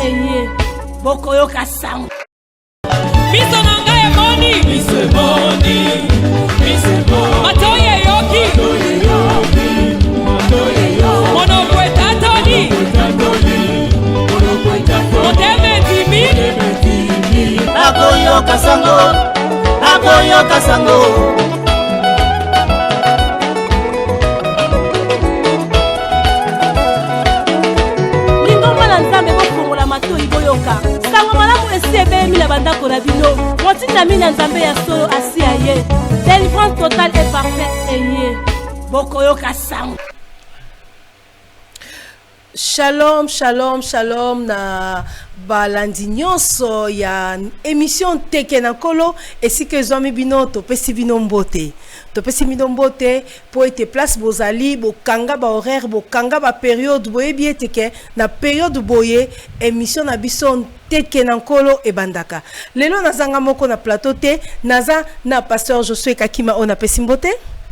eye bokoyoka sango. Miso nanga emoni, miso emoni, miso emoni. Matoye yoki, monokwe tatoni, moteme timi. Nakoyoka sango, nakoyoka sango. Mina nzambe ya solo asia ye. Délivrance totale et parfaite eye bokoyoka sango. Shalom, shalom, shalom na balandi nyonso ya émission Teke na Kolo esika ezwami bino topesi bino mbote. Topesi bino mbote po ete place bozali bokanga ba horaire bokanga ba période boyebi eteke na période boye émission na biso Teke na Kolo e bandaka. Lelo nazanga moko na plateau te naza na pasteur Josué Kakima ona pesi mbote.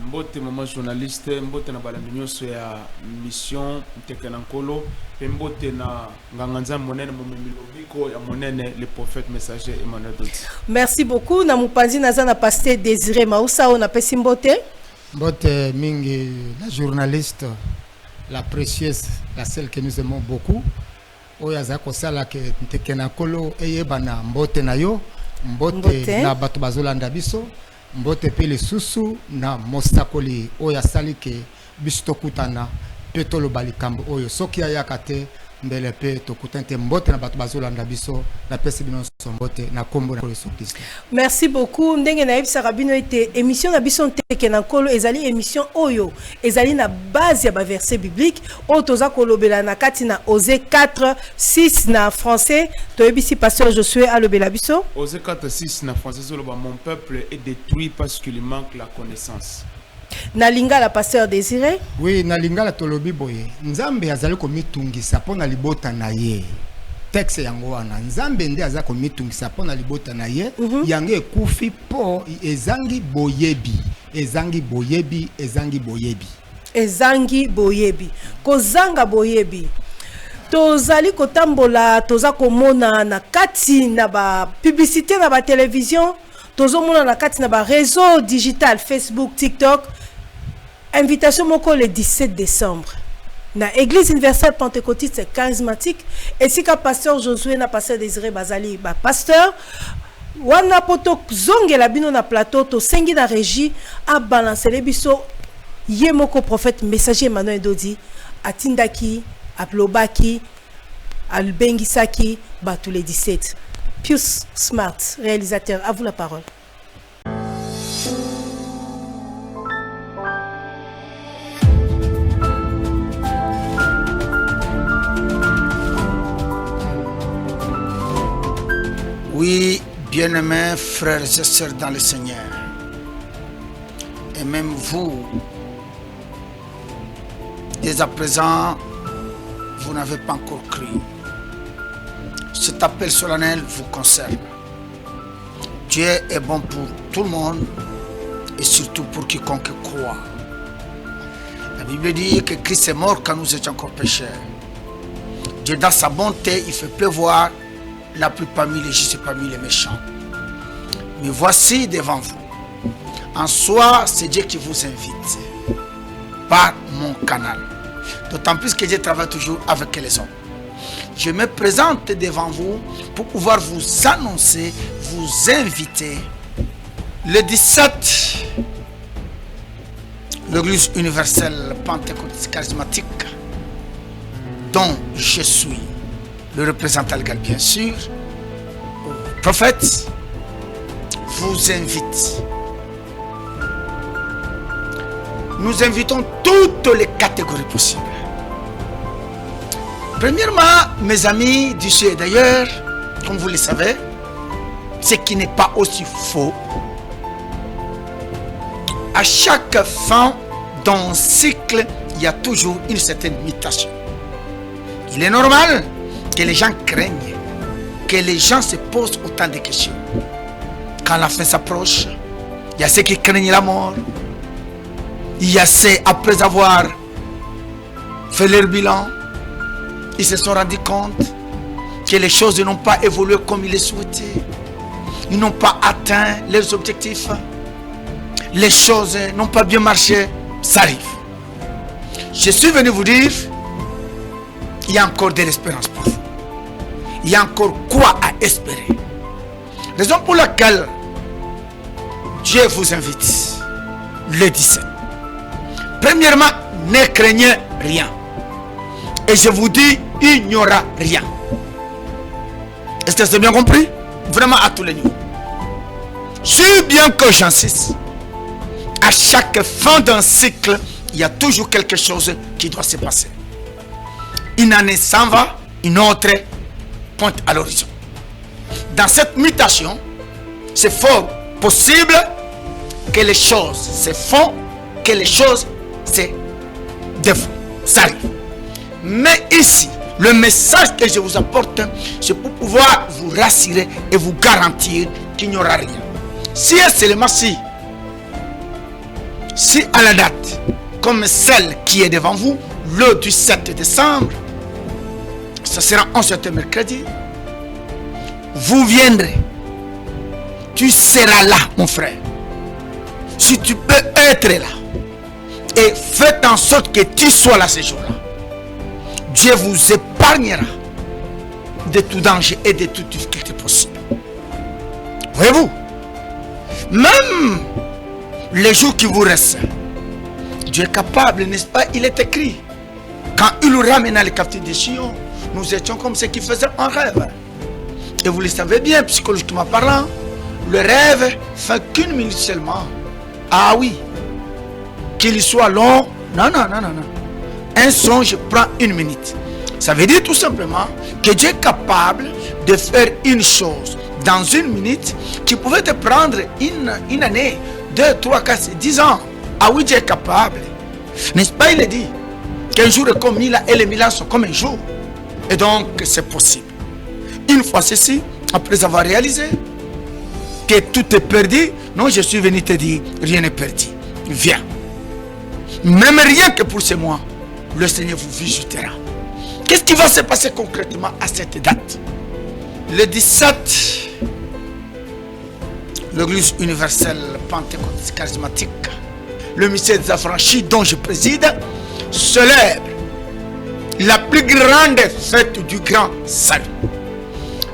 Mbote maman journaliste, mbote na balandi nyonso ya mission Teke na Kolo, mbote na nganganza monene momemilobiko ya monene le prophète messager Emmanuel Dodi. Merci beaucoup na mupanzi naza na pasteur Désiré Mausa ona pesi mbote. Mbote mingi la journaliste, la précieuse, la celle que nous aimons beaucoup. Oyaza kosala ke Teke na Kolo eyebana mbote na yo, mbote na bato bazolanda biso. Mbote pele susu na mostakoli oya salike bisto kutana petolo balikambo oyo soki ayakate mbele pe tokutante mbote na bato bazolanda biso na pesi bino mbote na kombo na Yesu Kristo. Merci beaucoup ndenge na yebisa rabino ete émission na biso Teke na Kolo ezali émission oyo ezali na base ya ba verset biblique oyo toza kolobela na kati na Osée 4:6 na français to yebisi pasteur Josué alobela biso. Osée 4:6 na français zoloba mon peuple est détruit parce qu'il manque la connaissance. Na lingala pasteur Désiré. Oui, na lingala tolobi boye. Nzambe azali ko mitungisa pona libota na ye. Texte yango wana Nzambe nde azali ko mitungisa pona libota na ye. Yange kufi po ezangi boyebi. Ezangi boyebi, ezangi boyebi. Ezangi boyebi. Kozanga boyebi. Tozali kotambola toza komona na kati na ba publicité na ba télévision. Tozomona na kati na ba réseau digital Facebook, TikTok. Invitation moko le 17 décembre. Na Église universelle pentecôtiste charismatique. Et si ka pasteur Josué na pasteur Désiré Bazali ba pasteur. Wana poto zonge la bino na plateau to sengi na régie a balancer les biso. Ye moko prophète messager Emmanuel Dodi. Atindaki, aplobaki, albengisaki, ba tous les 17. Pius Smart, réalisateur, à vous la parole. Oui, bien-aimés frères et sœurs dans le Seigneur, et même vous, dès à présent, vous n'avez pas encore cru. Cet appel solennel vous concerne. Dieu est bon pour tout le monde et surtout pour quiconque croit. La Bible dit que Christ est mort quand nous étions encore pécheurs. Dieu dans sa bonté, il fait pleuvoir la pluie parmi les justes et parmi les méchants. Mais voici devant vous. En soi, c'est Dieu qui vous invite par mon canal. D'autant plus que Dieu travaille toujours avec les hommes. Je me présente devant vous pour pouvoir vous annoncer, vous inviter. Le 17, l'Église universelle pentecôtiste charismatique, dont je suis le représentant légal bien sûr, le prophète, vous invite. Nous invitons toutes les catégories possibles. Premièrement, mes amis d'ici et d'ailleurs, comme vous le savez, ce qui n'est pas aussi faux, à chaque fin d'un cycle, il y a toujours une certaine mutation. Il est normal que les gens craignent, que les gens se posent autant de questions. Quand la fin s'approche, il y a ceux qui craignent la mort, il y a ceux, après avoir fait leur bilan, ils se sont rendus compte que les choses n'ont pas évolué comme ils le souhaitaient. Ils n'ont pas atteint leurs objectifs. Les choses n'ont pas bien marché. Ça arrive. Je suis venu vous dire, il y a encore de l'espérance pour vous. Il y a encore quoi à espérer. Raison pour laquelle Dieu vous invite le 17. Premièrement, ne craignez rien. Et je vous dis, il n'y aura rien. Est-ce que c'est bien compris? Vraiment à tous les niveaux. Si bien que j'insiste, à chaque fin d'un cycle, il y a toujours quelque chose qui doit se passer. Une année s'en va, une autre pointe à l'horizon. Dans cette mutation, c'est fort possible que les choses se font, que les choses se défont. Ça arrive. Mais ici, le message que je vous apporte, c'est pour pouvoir vous rassurer et vous garantir qu'il n'y aura rien. Si et seulement si à la date, comme celle qui est devant vous, le 17 décembre, ce sera en ce mercredi, vous viendrez, tu seras là, mon frère. Si tu peux être là, et faites en sorte que tu sois là ce jour-là, Dieu vous épargnera de tout danger et de toute difficulté possible. Voyez-vous, même les jours qui vous restent, Dieu est capable, n'est-ce pas? Il est écrit, quand il nous ramena les captifs de Sion, nous étions comme ceux qui faisaient un rêve. Et vous le savez bien, psychologiquement parlant, le rêve fait qu'une minute seulement. Ah oui, qu'il soit long, non. Un songe prend une minute. Ça veut dire tout simplement que Dieu est capable de faire une chose dans une minute qui pouvait te prendre une année, 2, 3, 4, 10 ans. Ah oui, Dieu est capable. N'est-ce pas, il est dit qu'un jour est comme 1000 ans et les 1000 ans sont comme un jour. Et donc, c'est possible. Une fois ceci, après avoir réalisé que tout est perdu, non, je suis venu te dire, rien n'est perdu. Viens. Même rien que pour ce mois, le Seigneur vous visitera. Qu'est-ce qui va se passer concrètement à cette date? Le 17, l'Église universelle pentecôtiste charismatique, le mystère des affranchis dont je préside, célèbre la plus grande fête du grand salut.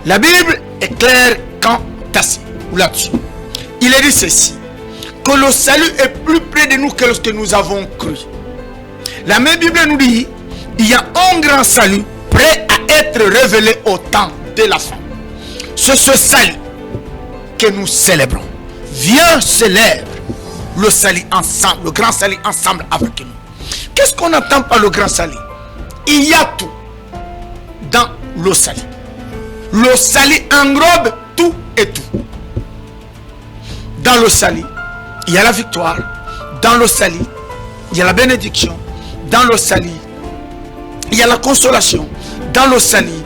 La Bible est claire quant à ça, là-dessus. Il est dit ceci, que le salut est plus près de nous que lorsque nous avons cru. La même Bible nous dit, il y a un grand salut prêt à être révélé au temps de la fin. C'est ce salut que nous célébrons. Viens célèbre le salut ensemble, le grand salut ensemble avec nous. Qu'est-ce qu'on entend par le grand salut? Il y a tout dans le salut. Le salut englobe tout et tout. Dans le salut, il y a la victoire. Dans le salut, il y a la bénédiction. Dans le salut, il y a la consolation. Dans le salut,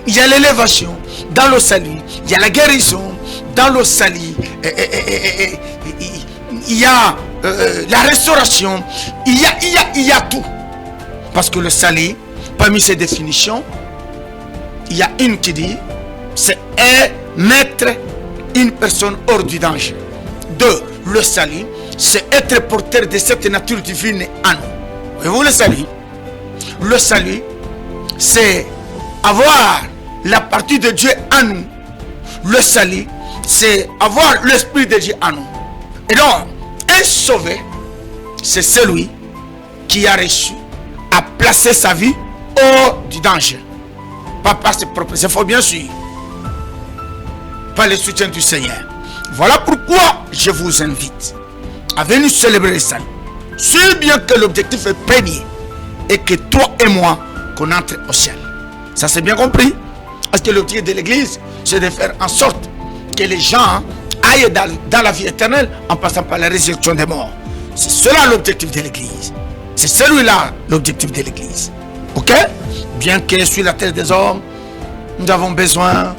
il y a l'élévation. Dans le salut, il y a la guérison. Dans le salut, il y a la restauration. Il y a tout. Parce que le salut, parmi ses définitions, il y a une qui dit, c'est mettre une personne hors du danger. 2. Le salut, c'est être porteur de cette nature divine en nous. Voyez-vous le salut? Le salut, c'est avoir la partie de Dieu en nous. Le salut, c'est avoir l'esprit de Dieu en nous. Et donc, un sauvé, c'est celui qui a reçu, a placé sa vie hors du danger. Pas par ses propres efforts, bien sûr. Par le soutien du Seigneur. Voilà pourquoi je vous invite à venir célébrer le salut. Si bien que l'objectif est premier et que toi et moi, qu'on entre au ciel. Ça c'est bien compris? Parce que l'objectif de l'église, c'est de faire en sorte que les gens aillent dans la vie éternelle en passant par la résurrection des morts. C'est cela l'objectif de l'église. C'est celui-là l'objectif de l'église. Ok? Bien que sur la terre des hommes, nous avons besoin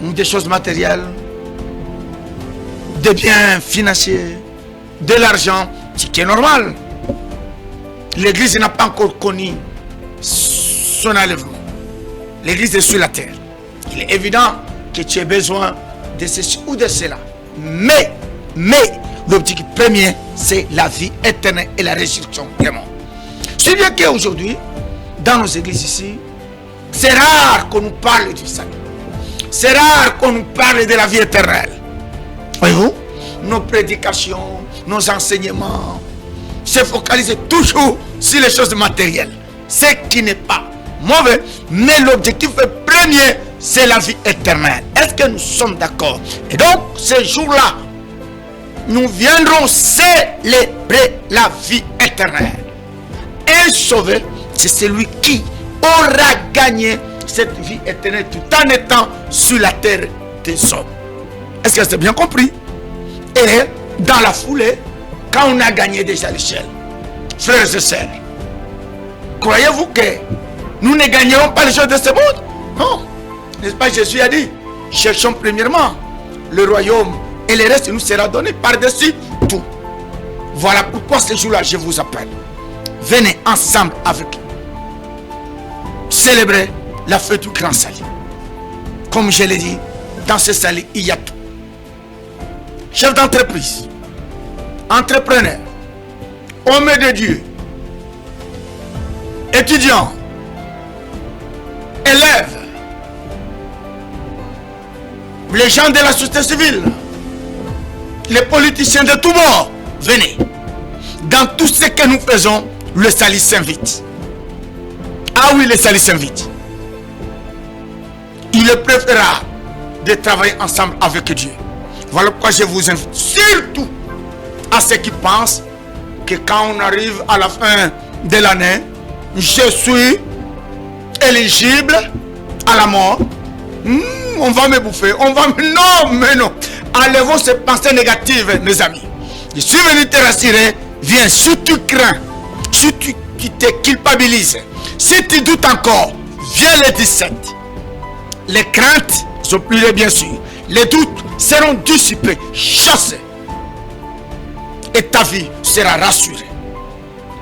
des choses matérielles, des biens financiers, de l'argent, ce qui est normal. L'église n'a pas encore connu son enlèvement. l'église est sur la terre. Il est évident que tu as besoin de ceci ou de cela. Mais l'objectif premier, c'est la vie éternelle et la résurrection. Vraiment. C'est bien qu'aujourd'hui, dans nos églises ici, c'est rare qu'on nous parle du salut. C'est rare qu'on nous parle de la vie éternelle. Voyez-vous, nos prédications, nos enseignements se focalisent toujours sur les choses matérielles. Ce qui n'est pas mauvais, mais l'objectif premier, c'est la vie éternelle. Est-ce que nous sommes d'accord? Et donc, ce jour-là, nous viendrons célébrer la vie éternelle. Un sauveur, c'est celui qui aura gagné cette vie éternelle tout en étant sur la terre des hommes. Est-ce que c'est bien compris? Et dans la foulée, quand on a gagné déjà l'échelle, frères et sœurs, croyez-vous que nous ne gagnerons pas les choses de ce monde? Non. N'est-ce pas, Jésus a dit, cherchons premièrement le royaume et le reste nous sera donné par-dessus tout. Voilà pourquoi ce jour-là, je vous appelle. Venez ensemble avec nous célébrer la fête du grand salut. Comme je l'ai dit, dans ce salut, il y a tout. Chef d'entreprise, entrepreneur, homme de Dieu, étudiant, élève, les gens de la société civile, les politiciens de tous bords, venez. Dans tout ce que nous faisons, le salut s'invite. Ah oui, le salut s'invite. Il est préférable de travailler ensemble avec Dieu. Voilà pourquoi je vous invite surtout à ceux qui pensent que quand on arrive à la fin de l'année, je suis éligible à la mort. On va me bouffer, on va me... Non, mais non. Enlevons ces pensées négatives, mes amis. Je suis venu te rassurer. Viens, si tu crains, si tu te culpabilises, si tu doutes encore, viens le 17. Les craintes sont plus bien sûr. Les doutes seront dissipés, chassés. Et ta vie sera rassurée.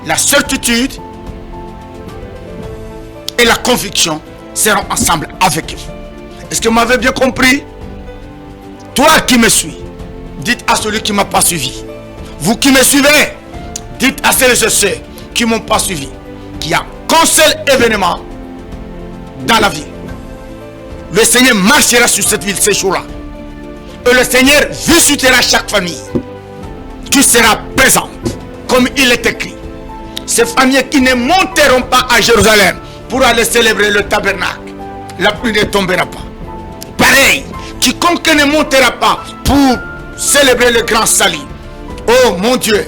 La certitude et la conviction seront ensemble avec vous. Est-ce que vous m'avez bien compris? Toi qui me suis, dites à celui qui ne m'a pas suivi. Vous qui me suivez, dites à celles et ceux qui ne m'ont pas suivi qu'il y a qu'un seul événement dans la vie. Le Seigneur marchera sur cette ville ces jours-là. Et le Seigneur visitera chaque famille. Tu seras présente, comme il est écrit. Ces familles qui ne monteront pas à Jérusalem pour aller célébrer le tabernacle, la pluie ne tombera pas. Pareil, quiconque ne montera pas pour célébrer le grand salut, oh mon Dieu,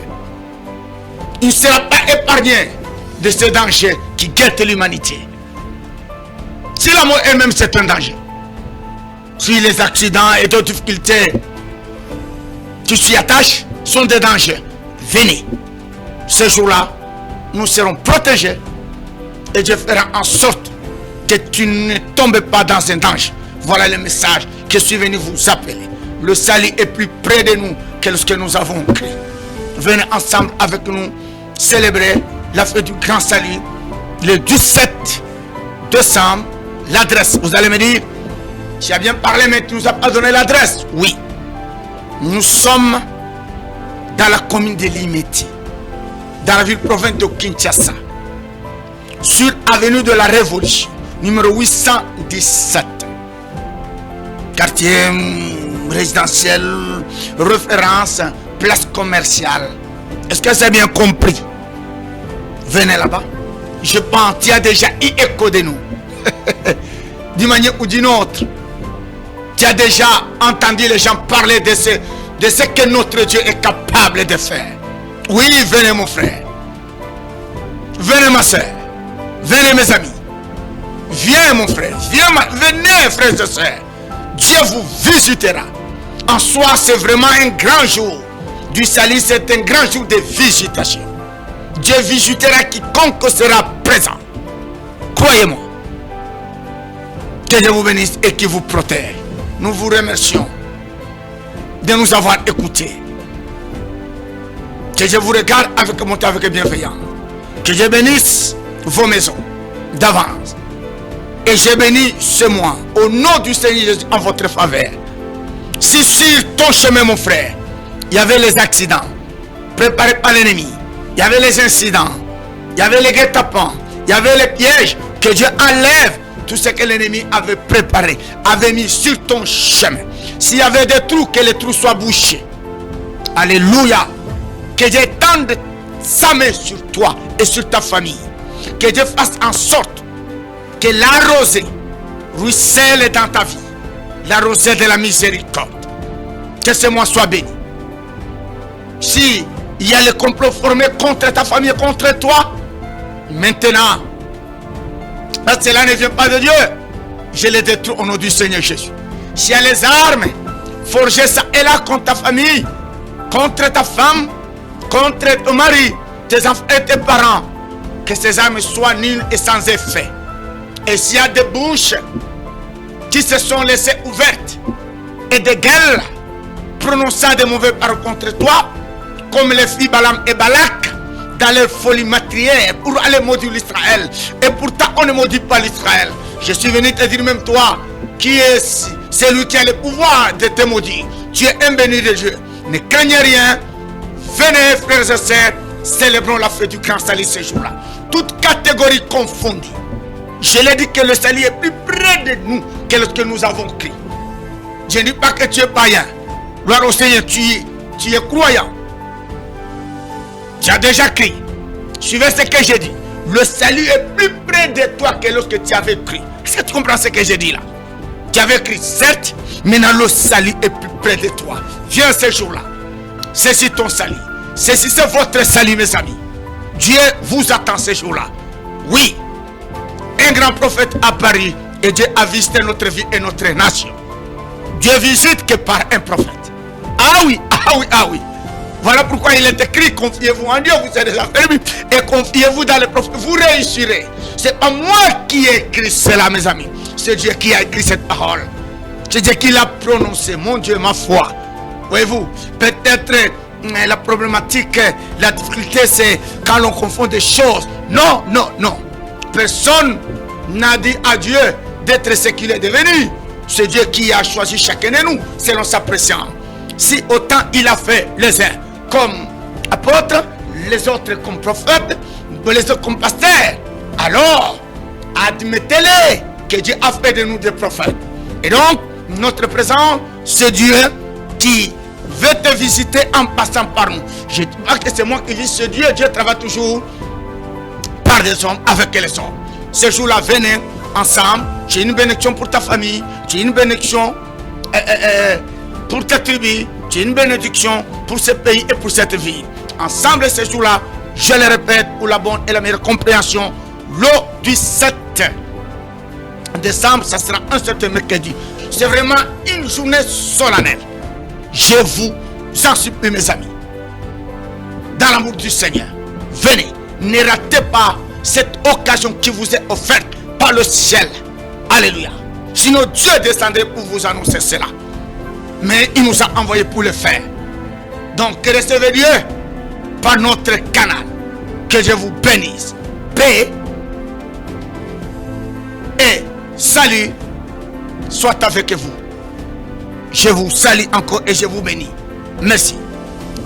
il ne sera pas épargné de ce danger qui guette l'humanité. Si la mort elle-même c'est un danger, si les accidents et d'autres difficultés qui s'y attachent sont des dangers, venez. Ce jour-là, nous serons protégés et Dieu fera en sorte que tu ne tombes pas dans un danger. Voilà le message que je suis venu vous appeler. Le salut est plus près de nous que ce que nous avons créé. Venez ensemble avec nous célébrer la fête du grand salut le 17 décembre. L'adresse, vous allez me dire, tu as bien parlé mais tu ne nous as pas donné l'adresse. Oui, nous sommes dans la commune de Limeti, dans la ville province de Kinshasa, sur avenue de la Révolution, numéro 817, quartier résidentiel, référence, place commerciale. Est-ce que c'est bien compris? Venez là-bas. Je pense qu'il y a déjà eu écho de nous. D'une manière ou d'une autre, tu as déjà entendu les gens parler de ce que notre Dieu est capable de faire. Oui, venez mon frère, venez ma soeur, venez mes amis, viens mon frère, venez frères et sœurs. Dieu vous visitera. En soi, c'est vraiment un grand jour du salut, c'est un grand jour de visitation. Dieu visitera quiconque sera présent. Croyez-moi. Que Dieu vous bénisse et qu'il vous protège. Nous vous remercions de nous avoir écoutés. Que Dieu vous regarde avec bonté, avec bienveillance. Que Dieu bénisse vos maisons d'avance. Et j'ai béni ce mois au nom du Seigneur Jésus en votre faveur. Si sur ton chemin, mon frère, il y avait les accidents préparés par l'ennemi, il y avait les incidents, il y avait les guet-apens, il y avait les pièges, que Dieu enlève tout ce que l'ennemi avait préparé, avait mis sur ton chemin. S'il y avait des trous, que les trous soient bouchés. Alléluia. Que Dieu tende sa main sur toi et sur ta famille. Que Dieu fasse en sorte que la rosée ruisselle dans ta vie. La rosée de la miséricorde. Que ce mois soit béni. Si il y a le complot formé contre ta famille, contre toi, maintenant, parce que cela ne vient pas de Dieu, je les détruis au nom du Seigneur Jésus. S'il y a les armes forgées ça et là contre ta famille, contre ta femme, contre ton mari, tes enfants et tes parents, que ces armes soient nulles et sans effet. Et s'il y a des bouches qui se sont laissées ouvertes et des gueules prononçant des mauvais paroles contre toi, comme les filles Balaam et Balak, dans leur folie meurtrière pour aller maudire l'Israël. Et pourtant, on ne maudit pas l'Israël. Je suis venu te dire, même toi, qui est celui qui a le pouvoir de te maudire. Tu es un béni de Dieu. Ne craignez rien. Venez, frères et sœurs, célébrons la fête du grand salut ce jour-là. Toutes catégories confondues. Je l'ai dit que le salut est plus près de nous que lorsque nous avons crié. Je ne dis pas que tu es païen. Gloire au Seigneur, tu es croyant. Tu as déjà crié. Suivez ce que j'ai dit. Le salut est plus près de toi que lorsque tu avais crié. Est-ce que tu comprends ce que j'ai dit là? Tu avais crié, certes, maintenant le salut est plus près de toi. Viens ce jour-là. Ceci ton salut. Ceci c'est votre salut, mes amis. Dieu vous attend ce jour-là. Oui. Un grand prophète a apparu et Dieu a visité notre vie et notre nation. Dieu visite que par un prophète. Ah oui, ah oui, ah oui. Voilà pourquoi il est écrit, confiez-vous en Dieu, vous êtes des affaires, et confiez-vous dans les prophètes, vous réussirez. C'est pas moi qui ai écrit cela, mes amis. C'est Dieu qui a écrit cette parole. C'est Dieu qui l'a prononcée, mon Dieu, ma foi. Voyez-vous, peut-être la problématique, la difficulté, c'est quand l'on confond des choses. Non, non, non. Personne n'a dit à Dieu d'être ce qu'il est devenu. C'est Dieu qui a choisi chacun de nous, selon sa présence. Si autant il a fait les uns comme apôtres, les autres comme prophètes, les autres comme pasteurs, alors admettez-les que Dieu a fait de nous des prophètes. Et donc, notre présent, c'est Dieu qui veut te visiter en passant par nous. Je ne dis pas que c'est moi qui vis, c'est Dieu. Dieu travaille toujours par des hommes, avec les hommes. Ce jour-là, venez ensemble. J'ai une bénédiction pour ta famille, j'ai une bénédiction pour ta tribu, j'ai une bénédiction pour ce pays et pour cette ville. Ensemble, ce jour-là, je le répète, pour la bonne et la meilleure compréhension, le 17 décembre, ça sera un certain mercredi. C'est vraiment une journée solennelle. Je vous en supplie, mes amis, dans l'amour du Seigneur, venez, ne ratez pas cette occasion qui vous est offerte par le ciel. Alléluia. Sinon Dieu descendrait pour vous annoncer cela. Mais il nous a envoyé pour le faire. Donc recevez Dieu par notre canal. Que Dieu vous bénisse. Paix et salut soit avec vous. Je vous salue encore et je vous bénis. Merci.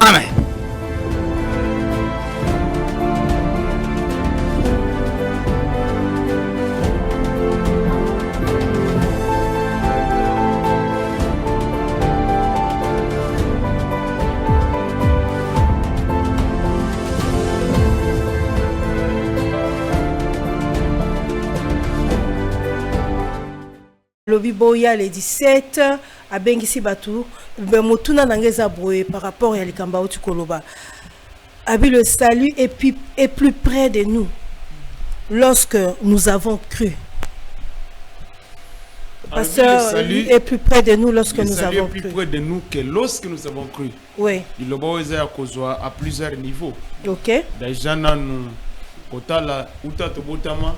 Amen. Lobi boya le 17 a bengisi batu be motuna nangeza boye par rapport à likamba uti koloba abi le salut est plus près de nous lorsque nous avons cru. Pasteur est plus près de nous lorsque nous avons cru. Plus près de nous que lorsque nous avons cru. Oui. Il le beau à plusieurs niveaux. OK. Déjà nous Kotala uta to botama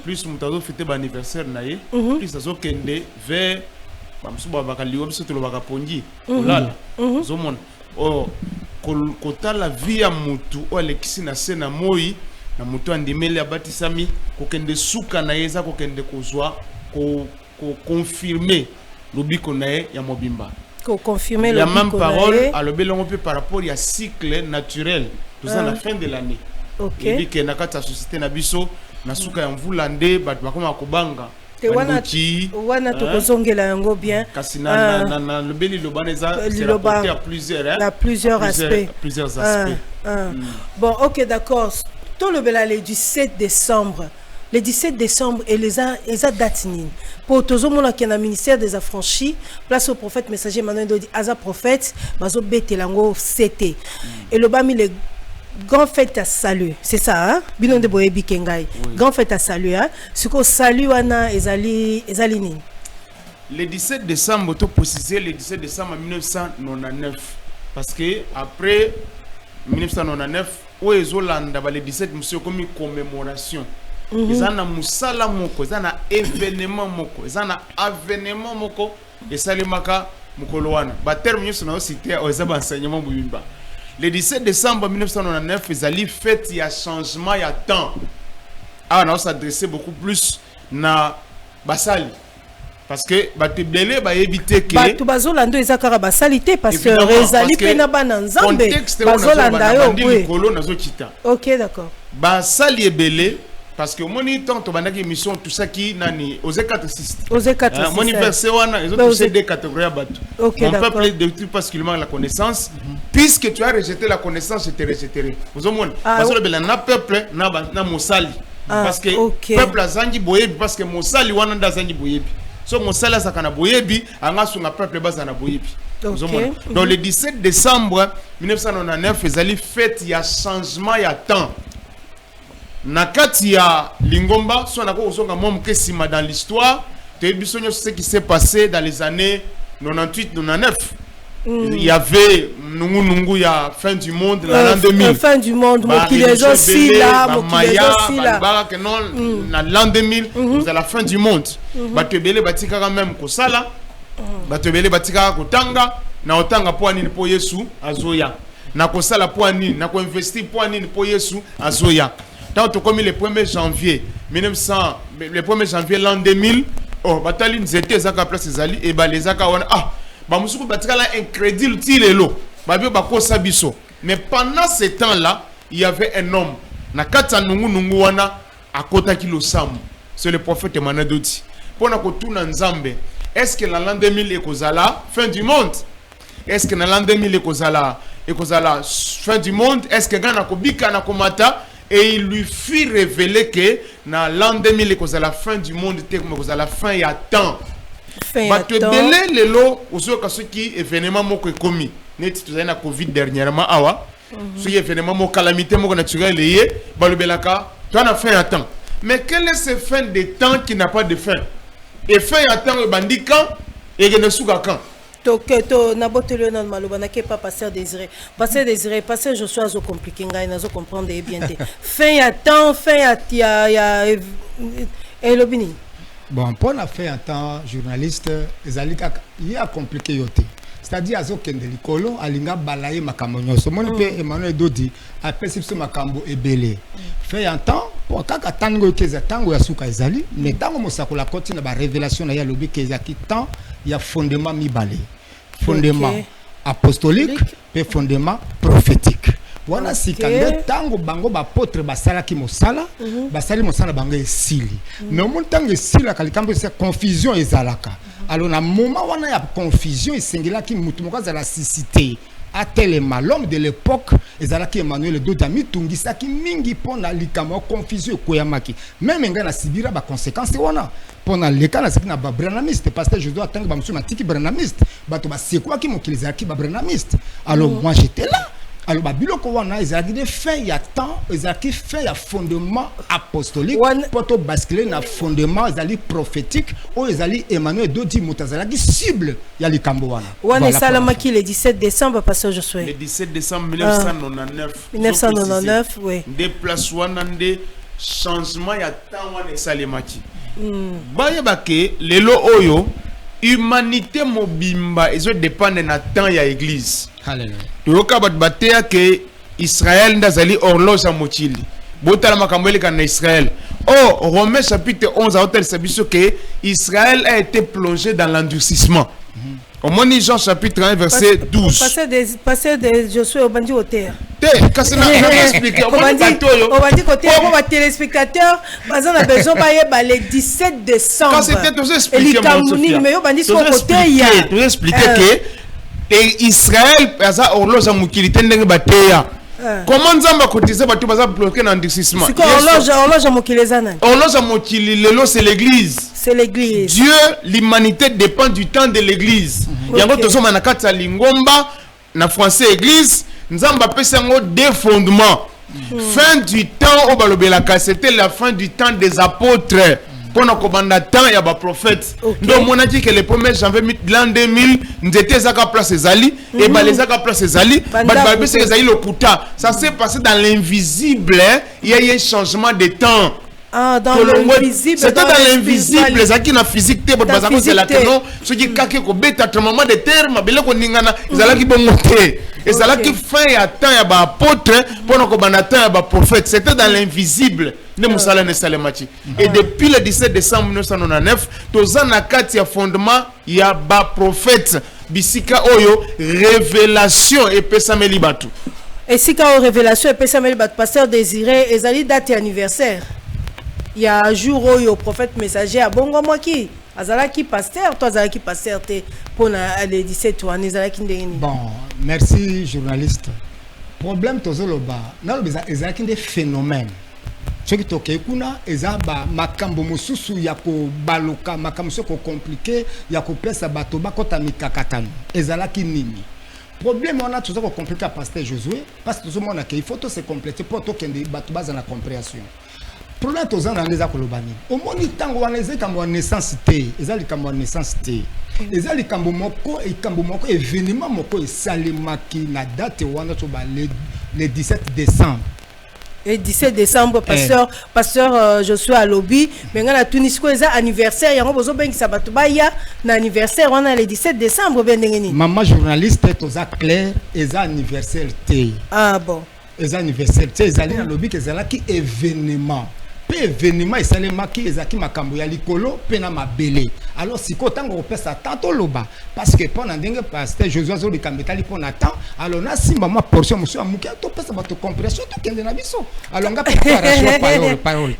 plus mutazo fêter l'anniversaire naie plus azo kende vers bamsuba bakaliwa biso to lobaka pongi olala zomon o kotala via mutu o alexis na sena moi na moto andimeli abatisami kokende suka na yeza kokende kozwa ko confirmer lobiko na ye ya mobimba ko confirmer la le même parole à l'obelongo pe par rapport à cycle naturel tout ça la fin de l'année. OK et que na kata société na biso na suka ya mvula nde bato bakoma kobanga te wana to kozongela yango bien kasi na lobeli lobaneza c'est rapporté à plusieurs aspects. Bon, OK, d'accord. Tout le bela le 17 décembre. Le 17 décembre et les dates nini. Pour tous les qui est dans le ministère des Affranchis, place au prophète messager Manuel Dodi, Aza prophète, bazo bete lango CT. Et le bami le grand fête à salut. C'est ça, hein? Binon de boyebi kengai. Grand fête à salut, hein? Ce qu'on salue wana ezali nini. Le 17 décembre, tout précisé le 17 décembre 1999 parce que après 1999 où ezolanda le 17 monsieur comme commémoration. Ils ont un musala moko, ils ont un événement moko, ils ont un avènement moko et salimaka mukoloana. Ba terme nous sommes cité aux enseignements bubimba. Le 17 décembre 1999, ils allaient fête il y a changement il y a temps. Ah on s'adresser beaucoup plus na basali. Parce que bato belé ba éviter que bato bazolando ezakara basalité parce que rezali pena bana nzambe bazolanda yo oui. OK d'accord. Basali belé parce que mon temps to bandaki émission tout ça qui nani osé 4 mon verset wana ils ont touché des catégories bato. OK d'accord. Peuple de particulièrement la connaissance puisque tu as rejeté la connaissance je te rejetterai. Vous avez parce que le na peuple na mosali parce que peuple azangi boyebi parce que mosali wana ndazangi boyebi. So mosala sakana boyebi anga sunga peuple bazana boyebi. Donc le 17 décembre 1999 ezali fête ya changement ya temps. Nakati ya Lingomba so nako osonga mom kesima dans l'histoire, te bisonyo ce qui s'est passé dans les années 98 99. Il y avait nungu ya fin du monde l'an 2000. Fin du monde mokilezo sila que non na l'an 2000 c'est la fin du monde. Batebele batika quand même ko sala. Batebele batika ko tanga na otanga po nini po Yesu azoya. Na ko sala po nini na ko investir po nini po Yesu azoya. Tant comme le 1er janvier 1900 le 1er janvier l'an 2000 batali nzete zaka place ezali et balezaka wana ba musuku batikala incrédule tilelo babio bakosa biso mais pendant ce temps là il y avait un homme na kata nungu wana akota kilo samu c'est le prophète Emmanuel Dodi pona ko tuna nzambe est-ce que l'an 2000 ekozala fin du monde est-ce que l'an 2000 ekozala fin du monde est-ce que gana ko bika na komata et il lui fit révéler que dans l'an 2000 ekozala fin du monde ekozala fin ya temps. Bato belé lelo ozoka soki événement moko ekomi neti tozali na Covid dernièrement awa soki événement moko calamité moko naturel lié balobelaka toi na fin ya temps mais quel est ce fin de temps qui n'a pas de fin et fin ya temps bandika et ne suka quand to na botelo na maloba na ke pas pasteur Désiré pasteur Joshua zo compliqué ngai na zo comprendre bien te fin ya temps fin ya elobini. Bon, pour la faire un temps journaliste, il y a compliqué yoté. C'est-à-dire azo kende likolo alinga balaye makambo nyoso. Mon pe Emmanuel Dodi a perception makambo ebele. Fait un temps pour kaka tango keza tango ya suka ezali, mais tango mosako la continue ba révélation na ya lobi keza ki temps il y a fondement mibale. Fondement apostolique et fondement prophétique. Wana sikande tango bango ba potre basala ki mosala basali mosala bango esili mais mon tango esila kalikambo c'est confusion ezalaka alors na moment wana ya confusion esengela ki mutu moko za la cité à tel l'homme de l'époque ezalaki Emmanuel Dodami tungisa ki mingi pona likamo confusion koyamaki même nga na sibira ba conséquences wana pona leka na sekina ba branamiste parce que je dois attendre ba monsieur matiki branamiste bato ba sekwa ki mokilizaki ba branamiste alors moi j'étais là. Alors, biloko wana ezalaki de fin ya temps ezalaki fin ya fondement apostolique pour basculer na fondement ezali prophétique ou ezali Emmanuel Dodi mutazalaki cible ya likambo wana. Wana salamaki le 17 décembre pasteur Josué. Le 17 décembre 1999. 1999 oui. Déplace wana nde changement ya temps wana salamaki. Bayebake lelo oyo humanité mobimba ezo dépendre na temps ya église. Alléluia. Toyoka bat batea que Israël ndazali horloge ya mochili. botala makambo eleka na Israël. Oh, Romains chapitre 11 a hôtel sabiso que Israël a été plongé dans l'endurcissement. Au moins Jean chapitre 1 verset 12. Passer de Josué au bandi au terre. Qu'est-ce que expliquer? Au bandi côté, pour les téléspectateurs, on a besoin de le 17 décembre. Quand c'était tout expliqué, mais au bandi son côté il y a. Tout expliquer que Israël ça horloge à mukilité ndenge bateya. Comment Nzamba cotiser bato baza bloqué dans l'endurcissement? C'est quoi horloge à mukilezana? Horloge à mukililelo c'est l'église. C'est l'église. Dieu, l'humanité dépend du temps de l'église. Yango tozoma na kati ya lingomba na français église, Nzamba pesa ngo deux fondements. Fin du temps au balobelaka, c'était la fin du temps des apôtres. Pendant kobanda temps ya ba prophète. Donc on a dit que le 1er janvier l'an 2000, n'était zaka place ezali et ba les zaka place ezali, ba c'est ezali lokuta. Ça s'est passé dans l'invisible, il y a eu un changement de temps. Ah, dans l'invisible. C'était dans l'invisible. Les acquis na physique, c'est la canon. Ce qui kake ko beta tremblement de terre, ma belle ko ningana, ezala ki bongote. Ezala ki fin ya temps ya ba apôtre, pendant ko bana temps ya ba prophète. C'était dans l'invisible. Ne musala ne salemati. Et depuis le 17 décembre 1999, tozana kati ya fondement ya ba prophète. Bisika oyo révélation et pesameli batu. Et si quand révélation et pesameli batu pasteur désiré, ezali date anniversaire. Il y a un jour où le prophète messager a bongo moi qui azalaki pasteur, toi azalaki pasteur te pour les 17 ans azalaki ndeni. Bon, merci journaliste. Problème tozoloba, na lo ezalaki des phénomènes. Ce qui toke kuna ezaba makambo mususu ya ko baluka makambo soko compliqué ya ko pesa bato bakota mikakatano. Ezalaki nini? Problème on a toujours compliqué à pasteur Josué parce que tout le monde a qu'il faut tout se compléter pour tout qu'il bato base na compréhension. Problème tozan dans les akolobani. Au moni tango waneze kambo naissance té, ezali kambo naissance té. Ezali kambo moko événement moko esalemaki na date wana to ba le 17 décembre. Et 17 décembre pasteur Josué à lobby, mais ngana Tunisco eza anniversaire yango bozo bengi sabato ba ya na anniversaire wana le 17 décembre ben ngeni. Maman journaliste toza clair eza anniversaire té. Ah bon. Eza anniversaire té ezali na lobby kezala ki événement. Événement esalemaki ezaki makambo ya likolo pe na mabele. Alors siko tango opesa tanto loba parce que pendant ndenge pasteur Josué zo likambetali pona temps alors na simba ma portion monsieur amuki to pesa bato compréhension to kende na biso alors nga pa parole.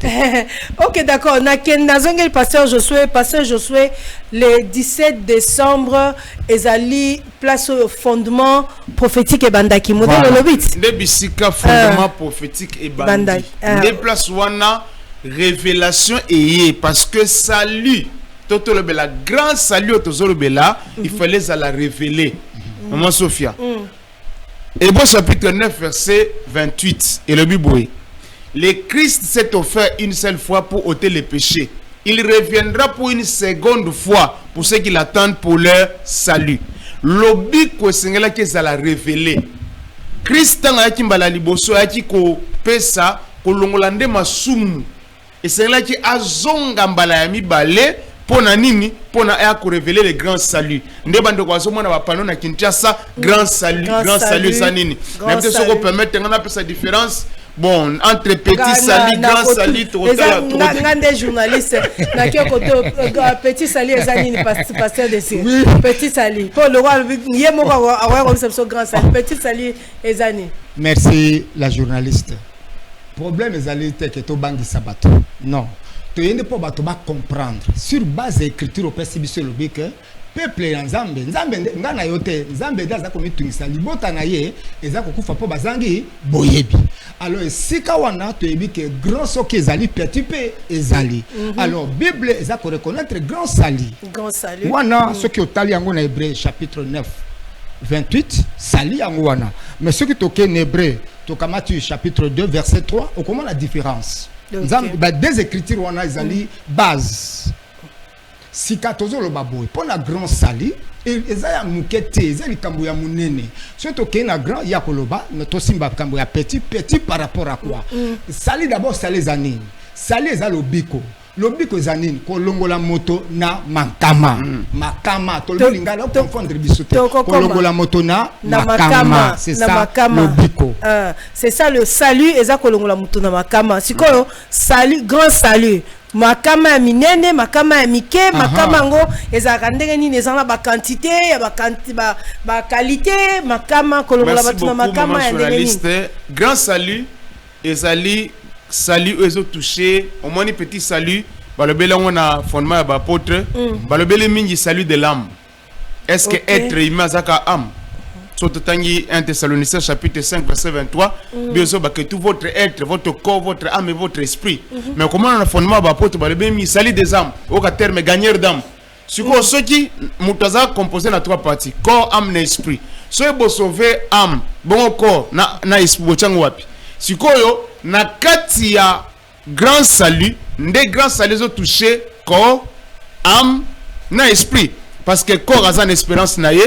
OK d'accord na ken nazongeli pasteur Josué le 17 décembre ezali place au fondement prophétique et bandaki modèle le bit de bisika fondement prophétique et bandaki de place wana révélation et parce que salut toto le bela grand salut toto le bela il fallait la révéler maman Sophia et bon chapitre 9 verset 28 et le Bible le Christ s'est offert une seule fois pour ôter les péchés, il reviendra pour une seconde fois pour ceux qui l'attendent pour leur salut. Lobi ko sengela ke za la révéler Christ nga yaki mbala liboso yaki ko pesa ko longolande masumu et c'est là qui a zonga mbala ya mibale pona nini pona ya ko révéler le grand salut ndebando kwa somo na bapano na Kinshasa grand salut ça nini mais peut-être ce qu'on permettre ngana pesa différence bon entre petit salut grand salut total ngande journaliste na ki côté petit salut ezanini pasteur de Sir petit salut pour le roi yemo wa comme ça grand salut petit salut ezani. Merci la journaliste. Problème ezali te que to bangi sabato non to yende po bato ba comprendre sur base écriture au percibiso lobi que peuple ya nzambe ngana yote nzambe daza ko mitungisa libota na ye eza ko kufa po bazangi boyebi alors sika wana to yebi que grand soki ezali petit pe ezali alors bible eza ko reconnaître grand salut wana soki otali yango na Hébreu chapitre 9 28 sali yango wana mais ce qui toke en hébreu toka Matthieu chapitre 2 verset 3 on comment la différence des écritures wana ezali base sika tozo lo baboy pour la grand sali ezaya mukete ezali kambo ya munene so toke na grand ya koloba mais to simba kambo ya petit par rapport à quoi sali d'abord sali zanini sali ezalo biko lobiko zanini kolongola moto na makama makama tolingala confondre bisote kolongola moto na makama c'est ça lobiko c'est ça le salut eza kolongola moto na makama sikoyo salut grand salut makama ya minene makama ya mike makama ngo ezaka ndenge nini ezana ba quantité ya ba qualité makama kolongola bato na makama ya ndenge nini grand salut ezali salut eux ont touché au moins un petit salut balobele on a fondement ya apôtre balobele mingi salut de l'âme est-ce que être humain zaka âme surtout tangi 1 Thessaloniciens chapitre 5 verset 23 bien sûr que tout votre être votre corps votre âme et votre esprit mais comment on a fondement ya apôtre balobele mingi salut des âmes au terme gagneur d'âme siko soki mutaza composé na trois parties corps âme et esprit so bo sauver âme bon corps na esprit bochango wapi sikoyo na kati ya grand salut nde grand salut ont touché corps âme na esprit parce que corps a une espérance na ye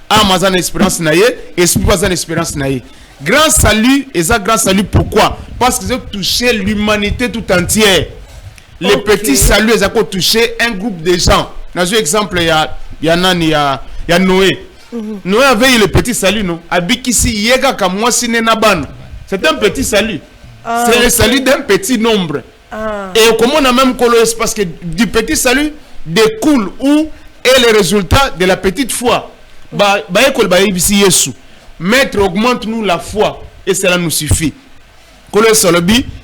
âme a une espérance na ye esprit a une espérance na ye grand salut et ça grand salut pourquoi parce qu'ils ont touché l'humanité tout entière les petits saluts ils ont touché un groupe de gens dans un exemple il y a Noé Noé avait eu le petit salut non abikisi yega kamwa sinenaban c'est un petit salut. C'est le salut d'un petit nombre. Et comment on a même colonisé parce que du petit salut découle où est le résultat de la petite foi. Maître, augmente-nous la foi et cela nous suffit.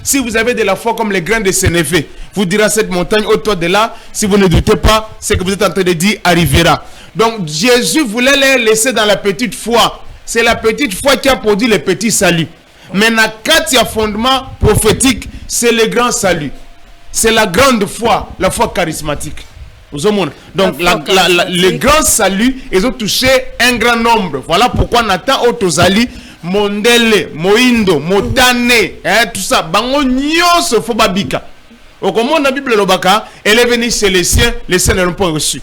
Si vous avez de la foi comme les grains de sénévé, vous direz à cette montagne au toit de là, si vous ne doutez pas, ce que vous êtes en train de dire arrivera. Donc Jésus voulait les laisser dans la petite foi. C'est la petite foi qui a produit le petit salut. Mais na katia fondement prophétique, c'est le grand salut. C'est la grande foi, la foi charismatique. Donc le grand salut, ils ont touché un grand nombre. Voilà pourquoi Nathan Otozali, Mondele, Moindo, Motane, tout ça, bango nyonso fo babika. Au comment la Bible lobaka, elle est venue chez les siens ne l'ont pas reçu.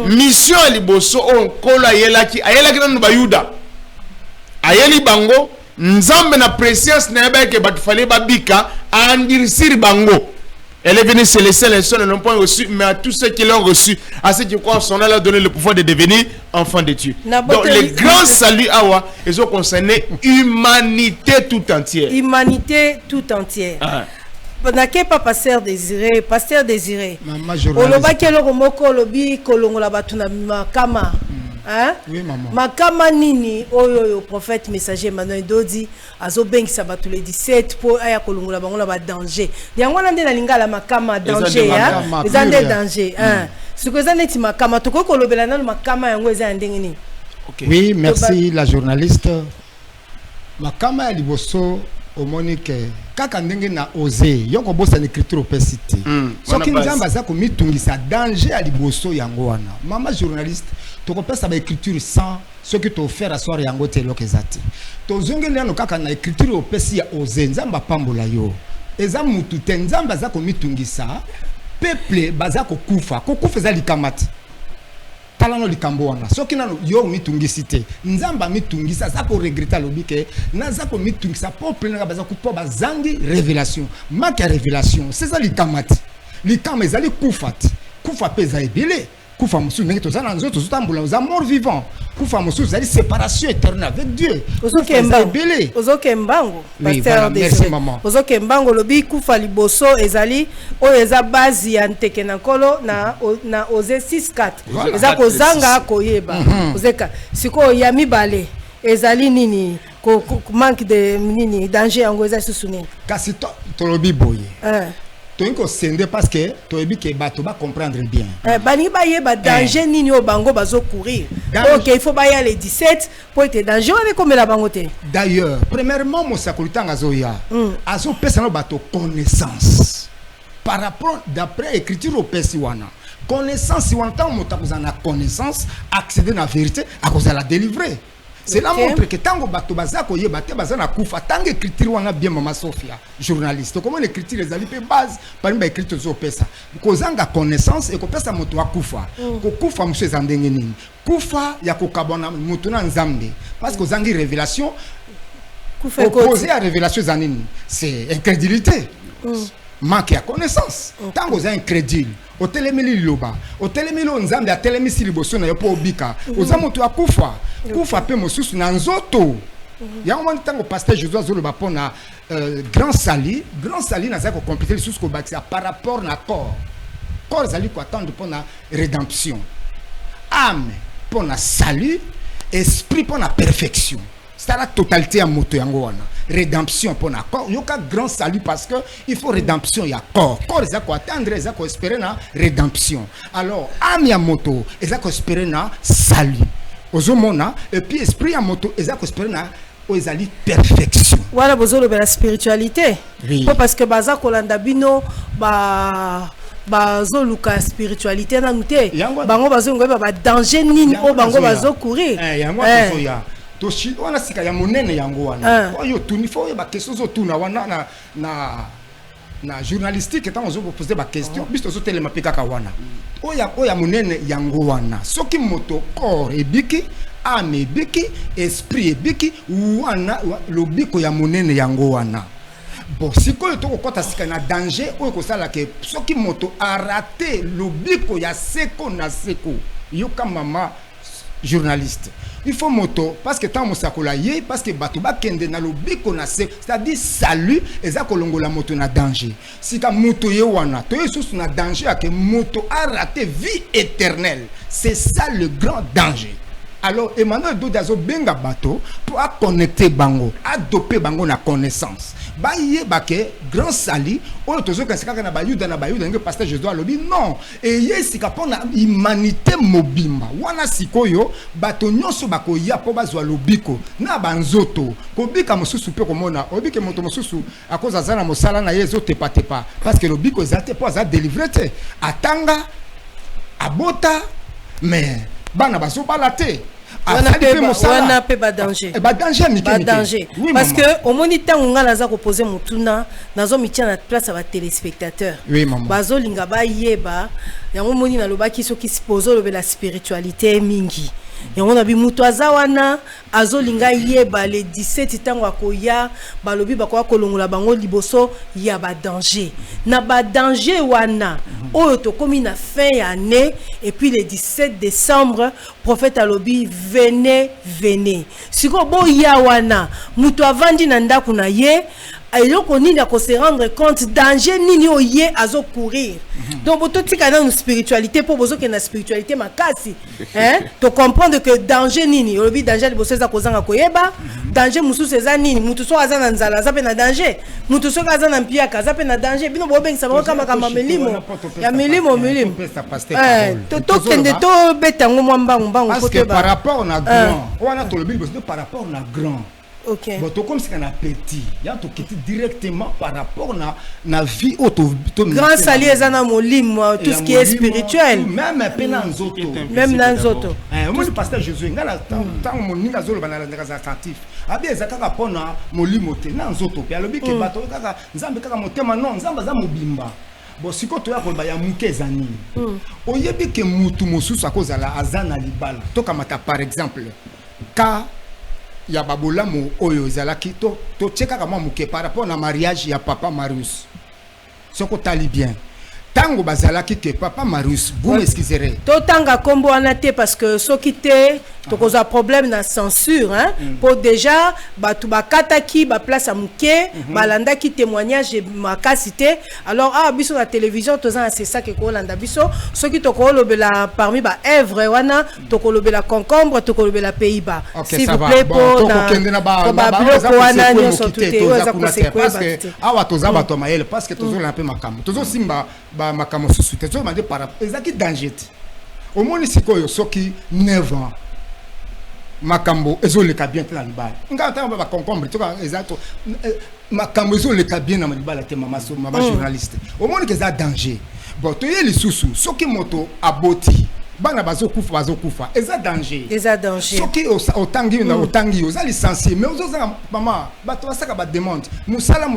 Mission à liboso on kola ayelaki na bayuda. Ayeli bango nzambe na préscience na yabeke batufale babika andirisiri bango. Elle est venue chez les saints ne l'ont pas reçu, mais à tous ceux qui l'ont reçu, à ceux qui croient en son nom, elle a donné le pouvoir de devenir enfants de Dieu. Donc les grands saluts awa, ils ont concerné humanité tout entière. Humanité tout entière. N'a pas pasteur désiré, pasteur désiré. Oloba kelo komoko lobi kolongola batuna makama. Hein? Oui, maman. Makama nini oyo prophète messager Manuel Dodi azo bengi sabato le 17 pour aya kolongola bangola ba danger. Yango na ndena lingala makama danger hein. Les ande danger hein. Ce que ça neti makama to ko kolobela na makama yango eza ndenge ni. Oui, merci la journaliste. Makama ya liboso au Monique kaka ndenge na osé yoko bossa l'écriture opacité. Soki nzamba za ko mitungisa danger ya liboso yango wana. Mama journaliste to ko pesa ba écriture sans ce que to faire assoir yango te lokezati. To zongeli no kaka na écriture opesi ya osé nzamba pambola yo. Eza mutu te nzamba za ko mitungisa peuple baza ko kufa za likamati. Talano likambo wana soki nano yo mitungisi te nzamba mitungisa za ko regretta lobike naza ko mitungisa peuple na baza ko po bazangi révélation maka révélation c'est ça likamati likama ezali kufati kufa peza ebele kufa musu ndenge tozana nzoto zotambula za mort vivant kufa musu ezali séparation éternelle avec Dieu ozoke mbango pasteur merci maman ozoke mbango lobi kufa liboso ezali o eza base ya nteke na nkolo na Osée 6:4 eza kozanga koyeba ozeka siko ya mibale ezali nini ko manque de nini danger yango eza susuni kasi to lobi boye Tonko sende parce que toyebi ke bato ba comprendre bien. Bani ba yeba danger nini o bango bazo courir. OK, il faut ba y aller 17 pour être danger avec comme la bangote. D'ailleurs, premièrement mon sakolitanga zoya. Azo pesa no bato connaissance. Par rapport d'après écriture au pesiwana. Connaissance wana tant motakuzana connaissance accéder na vérité à cause de la délivrer. Cela montre que tango bato bazako yebate bazana kufa tango écriture wana bien mama Sophia journaliste comment l'écriture les alipe base parmi ba écriture zo pesa kozanga connaissance et ko pesa moto akufa ko kufa monsieur zandenge nini kufa ya ko kabona moto na nzambe parce que zangi révélation opposé à révélation zanini c'est incrédulité manque ya connaissance tant oza incrédule otelemeli liloba otelemeli nzambe atelemisi liboso na yo po obika oza moto akufa kufa pe mosusu na nzoto yango wana ntango pasteur Jésus azoloba mpona grand sali naza kokomplike lisusu kobakisa par rapport na corps ezali koattendre mpona rédemption âme mpona salut esprit mpona perfection c'est la totalité ya moto yango wana rédemption pour na corps yoka grand salut parce que il faut rédemption ya corps eza ko attendre eza ko espérer na rédemption alors âme ya moto eza ko espérer na salut ozomona et puis esprit ya moto eza ko espérer na ezali perfection voilà bozolo la spiritualité oui. Parce que baza kolanda bino bazoluka spiritualité na nute bango bazongoyeba ba danger nini o bango bazokourir yango tozoya toshi wana sika ya monene yango wana oyo tunifo ba question zo tuna wana na journalistique tant ozo poser ba question biso zo telema pekaka wana oya monene yango wana soki moto corps ebiki âme ebiki esprit ebiki wana lobiko ya monene yango wana bon sikoyo to kokota sika na danger oyo kosala ke soki moto a raté lobiko ya seko na seko yoka mama journaliste il faut moto parce que tant mosakola ye parce que bato bakende na lobiko na se c'est-à-dire salut eza kolongola moto na danger sika moto ye wana to yesusu na danger que moto a raté vie éternelle c'est ça le grand danger. Alors Emmanuel Dodazo benga bato pour connecter bango adopter bango na connaissance ba ye baké grand sali oyo tozo kasika na bayuda nge pasteur Jésus alobi non et yesika pona humanité mobimba wana sikoyo bato nyonso bakoya po bazwa lobiko na banzoto kobika mosusu pe komona obike moto mosusu akoza zana mosala na yezo tepa parce que lobiko ezate po za délivrer atanga abota mais bana baso balate wana pe ba danger oui, parce que au moni tango nga naza ko poser mutuna nazo mitia na place ba téléspectateur oui maman bazo linga ba yeba yango moni na lobaki soki sipozo lobe la spiritualité mingi yango na bi mutu azawana azolinga yeba le 17 tango akoya balobi bakoya kolongola bango liboso ya ba danger na ba danger wana oyo to komi na fin ya année et puis le 17 décembre prophète alobi venez siko bo ya wana mutu avandi na ndako na ye ayoko nini ako se rendre compte danger nini oye azo courir donc boto tika na spiritualité pour bozo ke na spiritualité makasi to comprendre que danger nini olobi danger liboso za kozanga koyeba danger mususu eza nini mutu so aza na nzala aza pe na danger mutu so aza na mpiaka aza pe na danger bino bobengisa bango kama milimo ya milimo to kende to betango mbangu parce que par rapport na grand wana to lobi liboso par rapport na grand. Ok. Bon, comme c'est qu'on a petit, il y a tout qui est directement par rapport na vie auto. Grand sali ezana molim tout ce qui est spirituel. Même même dans zoto. Moi le pasteur Jésus ngala tant mon ninga zolo bana ndaka attentif. Abi ezaka pona molimote na zoto. Puis alobi ke bato kaka nzambe kaka motema non nzamba za mobimba. Bon siko to ya ko ba ya mukeza nini. Oyebi ke mutu mosusu akozala azana libala. Toka mata par exemple ka ya babola mo oyo zalaki to cheka kama muke par rapport na mariage ya papa Marius soko tali bien tango bazalaki ke papa Marius vous m'excuserez to tanga kombo anate parce que soki te to koza problème na censure pour déjà batu bakataki ba place muke balanda ki témoignage makasité alors biso na télévision tozana c'est ça que ko landa biso soki to ko lobela parmi ba œuvre wana to ko lobela concombre to ko lobela Pays-Bas s'il vous plaît pour na ba wana nyonso tout parce que awa toza bato maele parce que tozo la pe makamo tozo simba ba makamo susu tozo mande para ezaki danger au moins sikoyo soki 9 ans makambo ezoleka bien na libala ngata ba concombre to exacto makambo ezoleka bien na libala te mama journaliste au moins que ça danger bon to ye lisusu soki moto aboti bana bazokufa eza danger soki otangi na otangi oza licencié mais oza mama bato basaka ba demande musala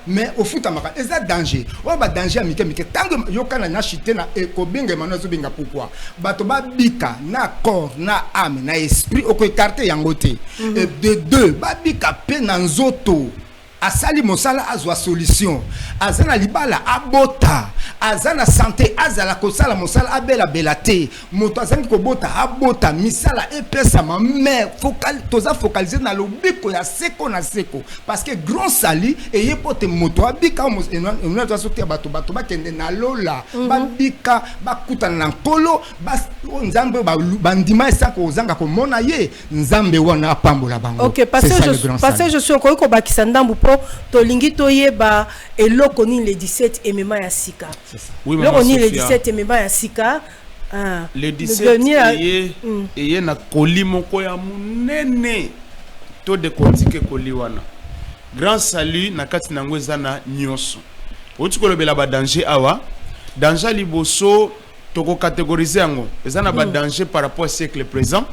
mais ofuta maka eza danger o ba danger amike tango yokana na chité na ekobinga Emmanuel zobinga pourquoi bato babika na corps na âme na esprit oko écarter yango te et de deux babika pe na nzoto asali mosala azwa solution azana libala abota azana santé azala kosala mosala abela belate moto azangi kobota abota misala epesama mais toza focaliser na lobiko ya seko na seko parce que grand sali eyepote moto abika on doit sortir bato bakende na lola babika bakutana na nkolo nzambe bandima esako ozanga komona ye nzambe wana apambola bango. OK, parce que je suis ko bakisa ndambu po tolingi toyeba eloko ni le 17 emema ya sika. Oui, maman Sophia. Le 17 emema ya sika. Le 17 eye na kolimo ko ya munene to de kotike koliwana. Grand salut na kati nango ezana nyoso. Oti kolobela ba danger awa. Danger liboso toko catégoriser yango. Ezana ba danger par rapport au siècle présent.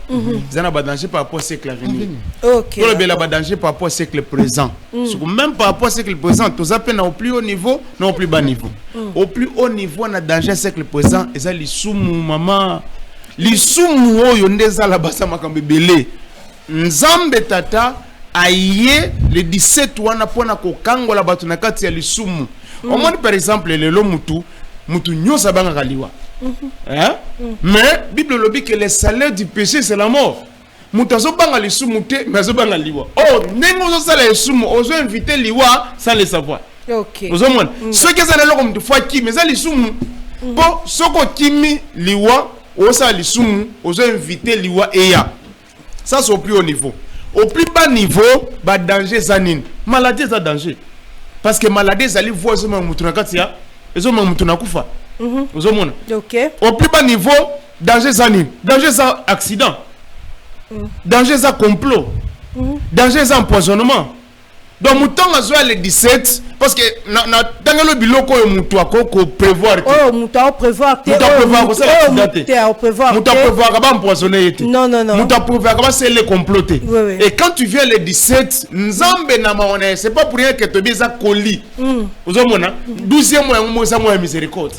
Ezana ba danger par rapport au siècle à venir. OK. Kolobela ba danger par rapport au siècle présent. Même par rapport au siècle présent, tous appels au plus haut niveau, non au plus bas niveau. Au plus haut niveau, on a danger siècle présent. Eza lisumu maman. Lisumu oyo ndeza la basa makambe belé. Nzambe tata aye le 17 wana pona ko kangola batu na kati ya lisumu. Au moins par exemple lelo mutu nyosa banga kaliwa. Hein? Mais Bible lobi que le salaire du péché c'est la mort. Mutazo banga lisumu te mazo banga liwa. Oh, nengo zo sala lisumu ozo inviter liwa sans le savoir. OK. Ozo mona. Ceux qui sont là comme tu fois qui mais ça lisumu. Bon, soko kimi liwa osa lisumu ozo inviter liwa eya. Ça c'est au plus haut niveau. Au plus bas niveau, ba danger zanine. Maladie ça danger. Parce que maladie ça li voix zo mutu na katia, ezo mutu na kufa. OK. Au plus bas niveau, danger zanine. Danger ça accident. Danger ça complot. Danger ça empoisonnement. Donc mouton a joué le 17 parce que dans le biloko et mouton a prévoir. Oh mouton prévoir. Mouton prévoir que ça prévoir. Mouton prévoir que va empoisonner. Non. Mouton prévoir que va se le comploter. Oui. Et quand tu viens le 17, nzambe na maone, c'est pas pour rien que tu biza colis. Vous avez 12e mois miséricorde.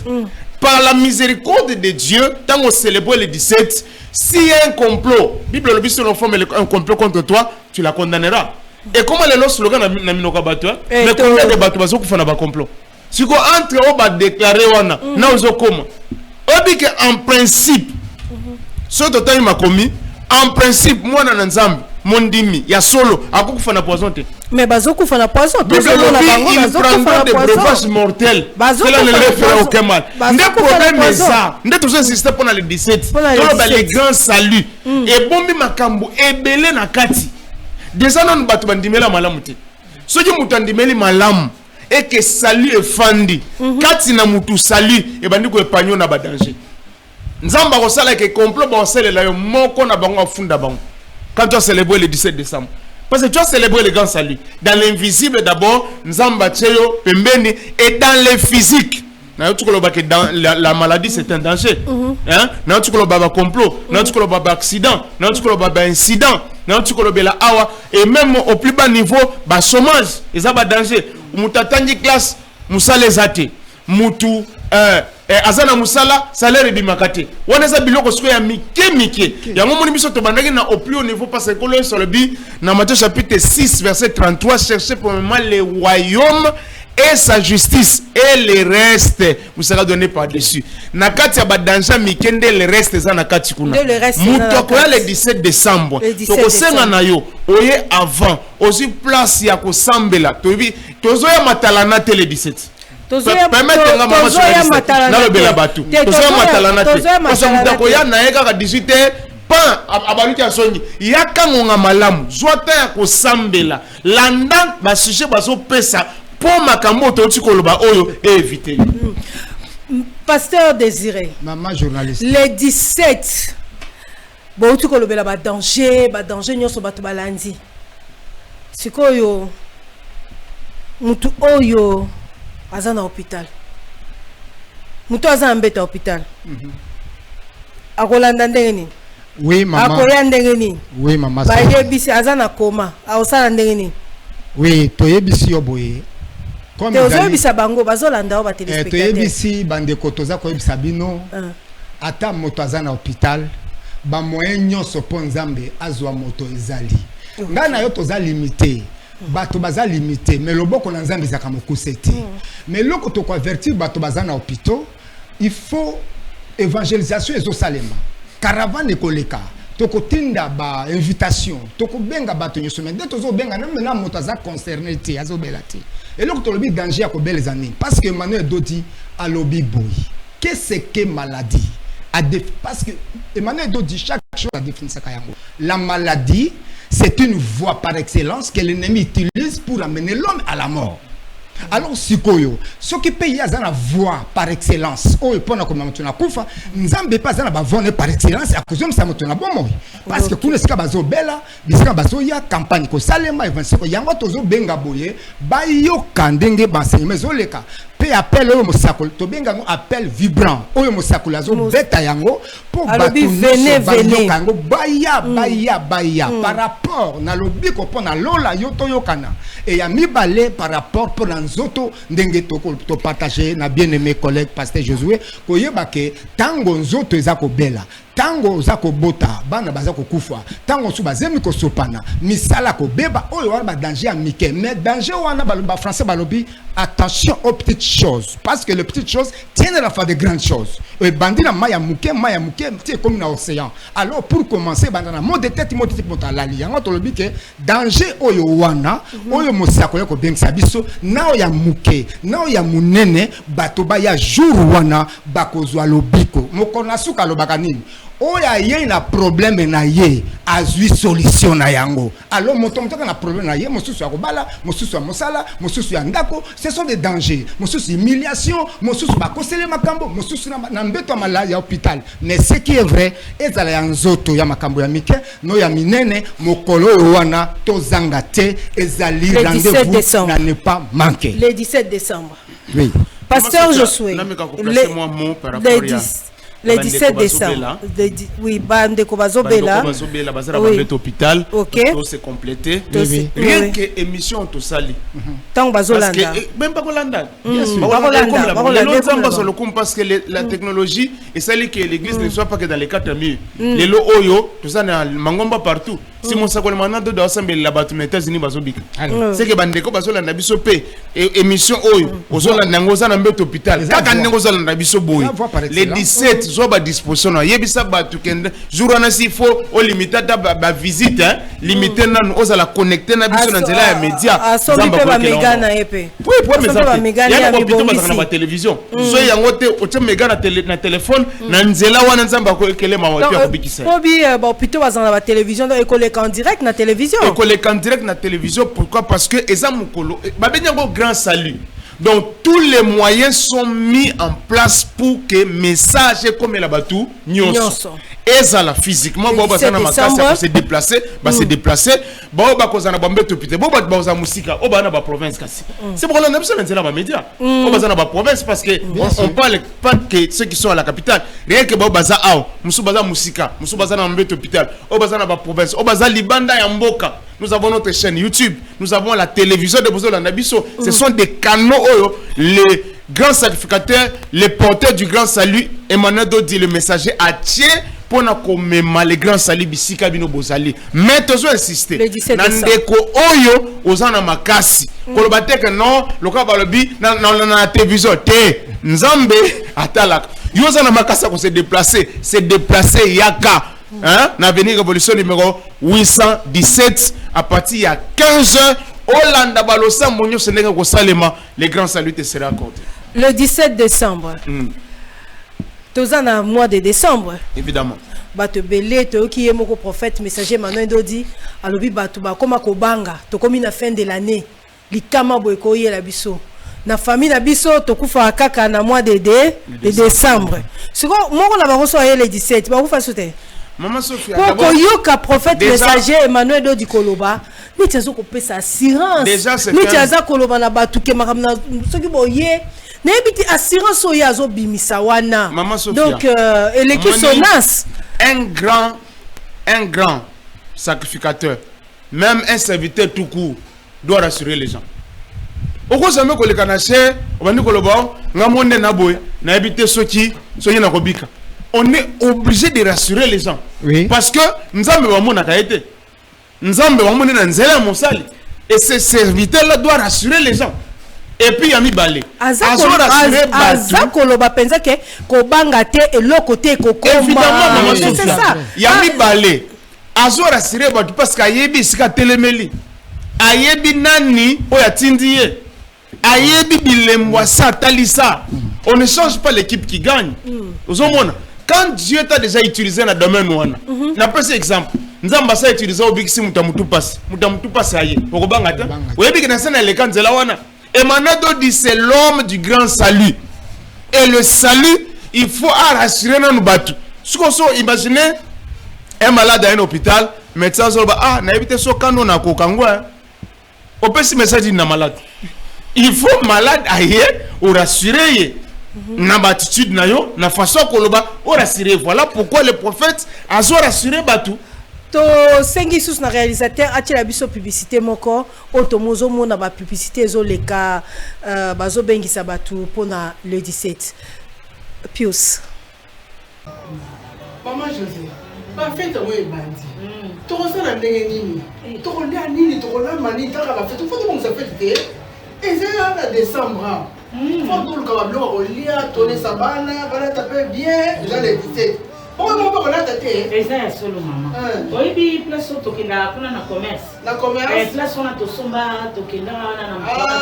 Par la miséricorde de Dieu, tant on célèbre le 17, s'il y a un complot, Bible le dit sur un complot contre toi, tu la condamneras. Et comment les slogan na minoka bato mais combien de bato bazo kufana ba complot si ko entre on va déclarer wana na ozo koma on dit que en principe ce total m'a commis en principe moi na nzambe mondimi ya solo akukufana poison te mais bazo kufana poison il prendra des breuvages mortels cela ne leur fera aucun mal le problème est ça nous tous insister pour le 17 pour le grand salut et bombi makambo ebele na kati. Déjà non batu bandimela malamu te. Soki mutu andimeli malamu et que salut est fandi. Kati na mutu salut et bandi ko epanyo na ba danger. Nzamba ko sala ke complot ba sele la yo moko na bango afunda bango. Quand tu as célébré le 17 décembre. Parce que tu as célébré le grand salut. Dans l'invisible d'abord, nzamba tcheyo pembeni et dans le physique. Dans la maladie c'est un danger. Hein? Dans complot, dans accident, dans incident, et même au plus bas niveau, chômage, ils ont danger. Mutatangi classe, musale zate, mutu azana musala salaire bimakate. Waneza biloko siko ya mike. Yango moni biso to bandaki na au plus haut niveau parce que le sur le bi na Matthieu chapitre 6 verset 33 cherchez premièrement le royaume et sa justice et le reste vous sera donné par-dessus. Nakati ya badanja mikende le reste za nakati kuna. Muto le 17 décembre. Toko senga na yo oye avant aussi place ya ko sambela. Tobi tozo ya matalana te le 17. Permettez nga mama sur na le bela batu. Tozo ya matalana te. Parce que mutako ya na eka ka 18 pan abaluki asongi yaka ngonga malamu. Zwata ya ko sambela. Landa ba sujet baso pesa. Pour makambo to tikoloba oyo éviter. Pasteur Désiré. Maman journaliste. Les 17. Bon tikolobela ba danger nyoso bato balandi. Sikoyo mutu oyo azana hôpital. Mutu azana mbeta hôpital. Akolanda ndenge ni? Oui maman. Akoya ndenge ni? Oui maman. Ba yebisi azana koma. Aosala ndenge ni? Oui, to yebisi yo boye. Te ozobisa bango bazolanda o ba téléspectateurs. To yebisi bandeko toza ko yebisa bino. Ata moto azana hôpital, ba moyen nyonso po nzambe azwa moto ezali. Ngana yo toza limité. bato baza limité mais loboko na nzambe ezaka mokuse te mais loko tokoavertir bato baza na hôpitaux il faut évangélisation ezosalema caravane ekoleka tokotinda ba invitation tokobenga bato nyonso mais nde tozobenga na mena moto aza concerné te azobela te eloko tolobi danger ya kobeleza nini parce que Emmanuel Dodi alobi boy qu'est-ce que maladie parce que Emmanuel Dodi chaque chose a défini ça kayango la maladie c'est une voie par excellence que l'ennemi utilise pour amener l'homme à la mort. Alors sikoyo ce qui paye azana voie par excellence oh pona comme mutuna kufa nzambe pas azana ba voie par excellence à cause de ça mutuna bomo parce que kuna sika bazo bela bisika bazo ya campagne ko salema evanso yango tozo benga boye ba yo kandenge ba enseignement zoleka pe appel oyo mosakol to benga ngo appel vibrant oyo mosakol azo beta yango pour batu venez kango baya par rapport na lobi ko pona lola yo to yokana et ya mibale par rapport pour nzoto ndenge to partager na bien-aimé collègue pasteur Josué koyeba ke tango nzoto ezako bela tango zako bota bana bazako kufa tango su bazemi ko sopana misala ko beba oyo wana ba danger ya mike mais danger wana ba français balobi attention aux petites choses parce que les petites choses tiennent à la fin de grandes choses et bandina maya muke c'est comme dans l'océan alors pour commencer bandana mot de tête monta la lianga to lobi ke danger oyo wana oyo mosako ko bengisa biso nao ya muke nao ya munene bato ba ya jour wana bakozwa lobiko mokona suka lobaka nini oya ye na problème na ye azui solution na yango alors moto na problème na ye mosusu ya kobala mosusu ya mosala mosusu ya ndako ce sont des dangers mosusu humiliation mosusu bakosele makambo mosusu na mbeto malade ya hôpital mais ce qui est vrai ezala ya nzoto ya makambo ya mike no ya minene mokolo wana tozanga te ezali rendez-vous na ne pas manquer le 17 décembre oui pasteur Josué le 17 décembre. Oui, bande ko bazobela. Oui. Hôpital. OK. Tout se compléter. Rien que émission to sali. Tant bazolanda. Parce que même pas Kolanda. Parce que la technologie est celle que l'église ne soit pas que dans les 4 murs. Les lo oyo, tout ça na mangomba partout. Si mon sakol manado do assemble la batu na États-Unis bazobika. C'est que bande ko bazolanda biso pe émission oyo, ozolanda ngoza na mbeto hôpital. Kaka ngozolanda biso boy. Les 17 zoba disposition na yebisa batu kende jour na si faut o limiter ba visite hein limiter na oza la connecter na biso na nzela ya média zamba ko mega na epe oui pour mega ya ko na ba télévision so yango te o mega na téléphone na nzela wana nzamba ko ekelema wa pia ko bikisa obi ba plutôt bazana ba télévision donc école en direct na télévision école en direct na télévision pourquoi parce que ezamukolo ba benyango grand salut. Donc tous les moyens sont mis en place pour que message comme la batou nyonso ezala physiquement bo bazana makasa pour se déplacer se déplacer bo ba kozana bambeto pité bo ba baza musika o bana ba province kasi c'est pour la besoin de la média o bazana ba province parce que on parle pas que ceux qui sont à la capitale rien que bo baza ao musu baza musika musu bazana bambeto hôpital o bazana ba province o baza libanda ya mboka. Nous avons notre chaîne YouTube, nous avons la télévision de Bozo Landabiso. Ce sont des canaux, les grands sacrificateurs, les porteurs du grand salut. Emmanuel Dodi, le messager, a tié pour nous les grands salut bisika bino bozali. Mais tu dois insister. Nandeko oyo ozana makasi. Kolobate que non, le cas balobi na la télévision te nzambe atalaka. Yo ozana makasa ko se déplacer yaka. Hein? L'avenir révolution numéro 817 à partir de 15h. Hollanda Balosa Monyo Sénégal Salema, les grands saluts te sera accordés. Le 17 décembre. Tozan à mois de décembre. Évidemment. Bato belé to qui est mon prophète messager Manuel Dodi alobi bato ba koma ko banga to komi na fin de l'année likama boyko ye la biso na famille na biso to kufa kaka na mois de décembre. Siko moko na ba so le 17 ba kufa sote. Maman Sophia, pourquoi yoka prophète messager Emmanuel Dodi Koloba ni tiazo ko pesa assurance ni tiaza Koloba na batu ke makamna soki boye na ebiti assurance oya zo bimisa wana donc eleki sonas un grand sacrificateur même un serviteur tout court doit rassurer les gens oko jamais ko le kanache obandi Koloba ngamonde na boy na ebiti soki na kobika. On est obligé de rassurer les gens. Oui. Parce que nous avons été. Nous avons nzela mosali. Et ce serviteur-là doit rassurer les gens. Et puis, il y a mis balé. Azakolo bapenza ke kobanga te et le côté kokoma. Évidemment, c'est ça. Il y a mis balé. Azo rassurer parce qu'ayebi sika telemeli. Ayebi nani oya tindiye. Ayebi bilembwa sa talisa. On ne change pas l'équipe qui gagne. Quand Dieu t'a déjà utilisé dans le domaine wana, n'a pas cet exemple. Nous avons utilisé au bixi mutamutu passe aye. Okobanga ta. Oyebi que na le kanzela wana. Et Manado dit c'est l'homme du grand salut. Et le salut, il faut rassurer nos battus. Ce qu'on soit imaginez un malade à un hôpital, médecin n'a évité ce canon à Kokangwa. On peut se message d'un malade. Il faut malade ailleurs ou rassurer. Na attitude na yo, na façon koloba, ou rassurer. Voilà pourquoi le prophète a rassuré Batou. To sengi sous na réalisateur ati la biso publicité moko otomozo mona ba publicité zo leka bazo bengisa batu pona le 17 Pius Maman José ba fête oye bandi to kosala ndenge nini to kolia nini to kola mani taka ba fête faut que ça fête te et c'est en décembre faut que le kablo kolia to les sabana bana taper bien déjà le 17. Pourquoi on a tâté? Et ça est solo maman. Oui, place où tu na commerce. La commerce. Place où on a to somba, to kenda na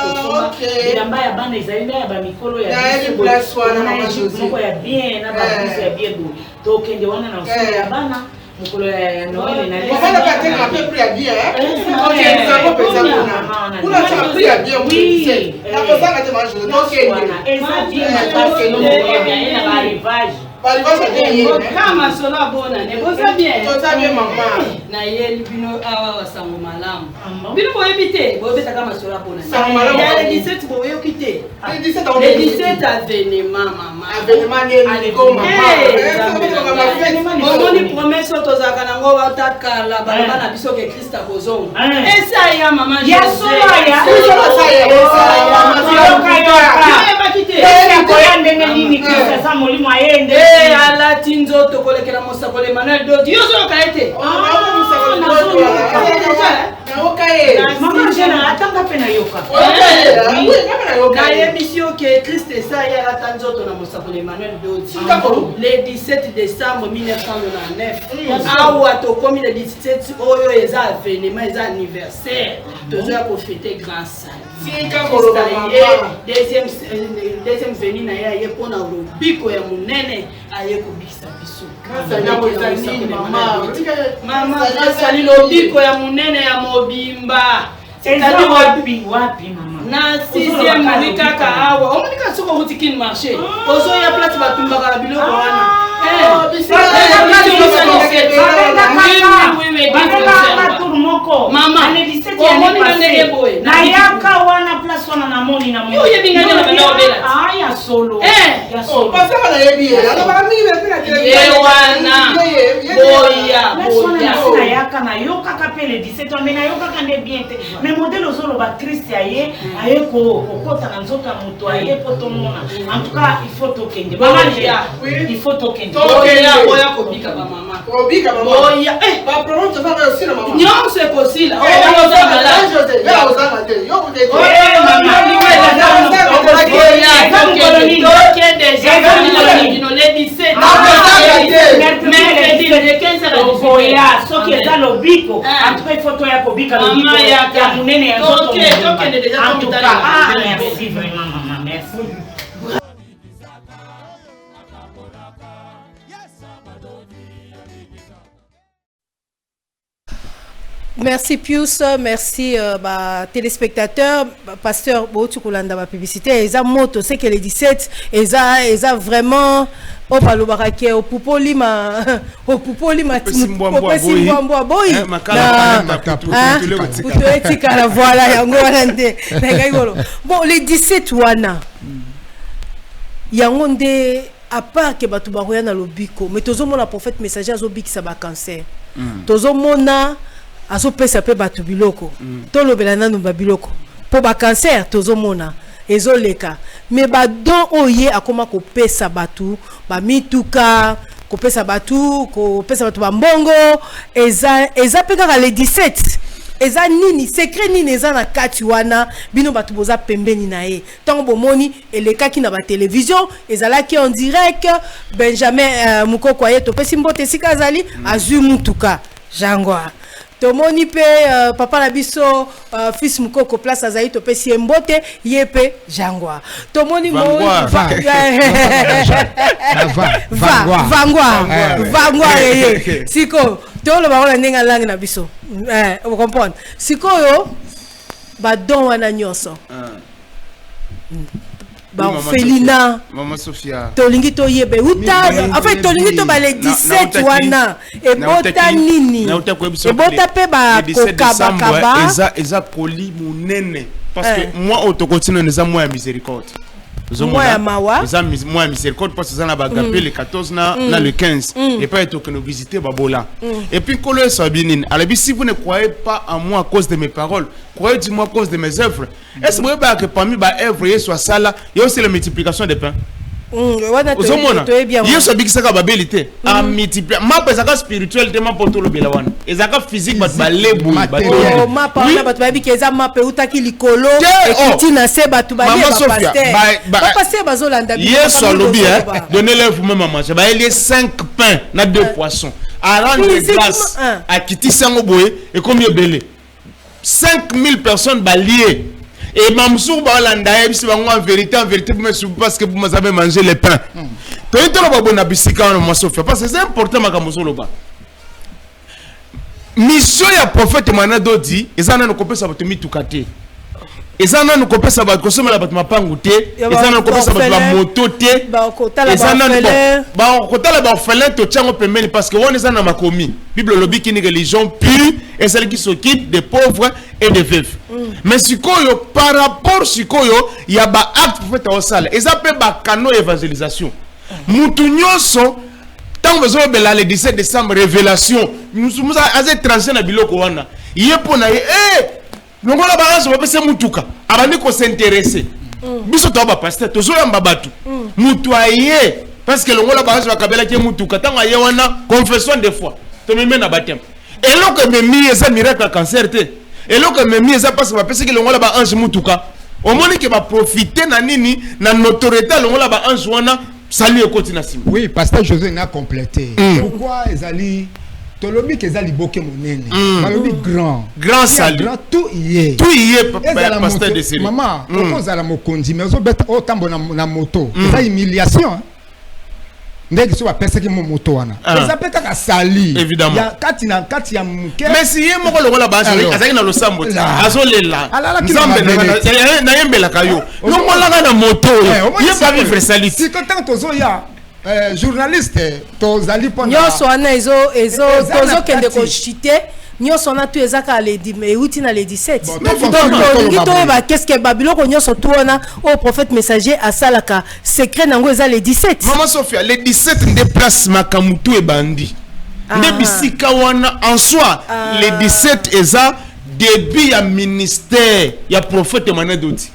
to somba. Et là bas ya bana ezali ya ba mikolo ya. Na place où on a mangé. Moko ya bien na ba bisi ya bien do. To kende wana na somba ya bana. Mokolo ya Noël na les. On va pas tenir un peu plus à bien hein. OK, nous avons besoin de on a pris à bien oui. La personne a te manger. Donc et ça bien parce que nous bien na ba rivage. Kama sola bona ne boza bien tota bien maman na yeli bino awa wasango malamu bino bo ebite bo beta kama sola bona ya le 17 bo yo kite le 17 avenema mama avenema ne ko mama moni promesse tozaka nango batakala bana na biso ke Krista bozongo esa ya mama ya sola ya ala tinzo to kolekela mosakole Emmanuel Dodi yozo kaete maman jena atanga pena yoka na émission que Christ ça ya la tanzo to na mosakole Emmanuel Dodi le 17 décembre 1999 awa to komi le 17 oyo eza événement eza anniversaire toza ko fêter grand salut deuxième veni na ya yepona lobiko ya munene aye kobisa biso mama sali lobiko ya munene ya mobimba wapi mama na 6e wiki kaka awa omonika soko rutikini marché ozo ya place batumbaka na biloko wana mama na yaka wana place wana na moni na yo yebinga na bana obela ya solo ya solo pasaka na yebi ala ba mingi na pena kile wana boya na yaka na yoka kapele 17 ans mais na yoka kande bien te mais modèle ozolo ba Christ aye ko kokota na nzoka muto aye poto mona en tout cas il faut tokende mama il faut tokende boya kobika ba mama boya ba problème to va aussi na mama non c'est possible soki eza lobiko antuka ifoto ya kobika lobiko ya munene ya nzoto antuka merci vraiment maman merci. Merci Pius, merci téléspectateurs, pasteur Botukulanda ma publicité, eza moto c'est que les 17 eza vraiment au balobaraké au poupoli ma boy voilà yango nde bon les 17 wana yango nde à part que batu baroya na lobiko mais tozomona prophète messager azobikisa ba cancer tozomona azopesa pe batu biloko tolobela nanu ba biloko po ba cancer tozomona ezoleka mais ba don oye akoma kopesa batu ba mituka kopesa batu ba mbongo eza pe kaka le 17 eza nini secret nini eza na kati wana bino batu boza pembeni na ye tant bomoni elekaki na ba télévision ezalaki en direct Benjamin Mukoko aye topesi mbote sika azali azui mutuka jangwa tomoni pe papa na biso fils Mukoko place azali topesi mbote yepe jangwa tomoni mo vangwa ye siko tolo ba ona ndinga langi na biso vous comprenez sikoyo ba don wana nyoso ba Felina Maman Sophia tolingi to yebe uta en fait tolingi to ba le 17 wana ebota nini ebota pe ba kokaba eza poli munene parce que moi autocontine neza moi ya miséricorde moi ya mawa eza moi ya miséricorde parce que ça na ba gapé le 14 na le 15 et pas être que nous visiter babola et puis kolo sabinine alors si vous ne croyez pas en moi à cause de mes paroles croyez-moi à cause de mes œuvres est-ce que parmi ba œuvres il soit ça là il y a aussi la multiplication des pains yesu abikisaka babelité a multiplier ma pesaka spirituel tellement pour tout le belawana ezaka physique bat balebu ma pa na bat babiki eza ma pe utaki likolo ekiti na se batu ba ba passer bazolanda yesu alobi donnez-leur vous-même à manger ba il y a 5 pains na 2 poissons à rendre grâce à kiti sango boye et combien belé 5000 personnes baliées. Et Mamsou Balanda, en vérité, parce que vous avez mangé les pains. Parce que c'est important, mission ya prophète Manado dit, et ça n'a pas ça va te mettre tout côté. Et ça n'a pas ça va te consommer la battement pangoute. Et ça n'a pas ça va te moto té. Et ça n'a pas ça va orphelin te tient au paiement parce que on est dans ma commis. Bible lobby qui n'est religion pure et celle qui s'occupe des pauvres et des veuves. Mais si par rapport si il y a ba acte prophète au salle. Et ça peut ba canon évangélisation. Moutounyoso tant besoin de le 17 décembre révélation. Nous sommes à cette transition na biloko wana. Yepo na donc la balance va passer mutuka abandi ko s'intéresser biso to ba pasteur to zo yamba batu mutuaye parce que la balance va kabela ke mutuka tanga ye wana confession des fois to me na baptême et lo que me mi eza miracle cancer te et lo que me mi eza parce que va passer que la ba ange mutuka au moins que va profiter na nini na notoriété la ba ange wana salut et continue sim. Oui, pasteur José n'a complété pourquoi ezali Tolobi kezali boke monene. Tolobi grand salut. Grand tout y est pasteur de série. Maman, on za la mokondi mais on bête au tambo na moto. C'est humiliation. Ndeki so apesa ki moto wana. Ça peut ka sali. Évidemment. Ya kati ya muke. Mais si ye moko lokola ba azaki na losambo. Azolela. Nzambe na yembela kayo. No molanga na moto. Ye ba vivre sali. Si content tozo ya journaliste tozali pona nyoso ana ezo tozo kende ko chité nyoso na tu ezaka le di mais uti na le 17 donc to ba qu'est-ce que babiloko nyoso tuona au prophète messager asalaka secret nango eza le 17 maman Sophia le 17 nde place makamutu e bandi nde bisika wana en soi le 17 eza début ya ministère ya prophète Manadoti.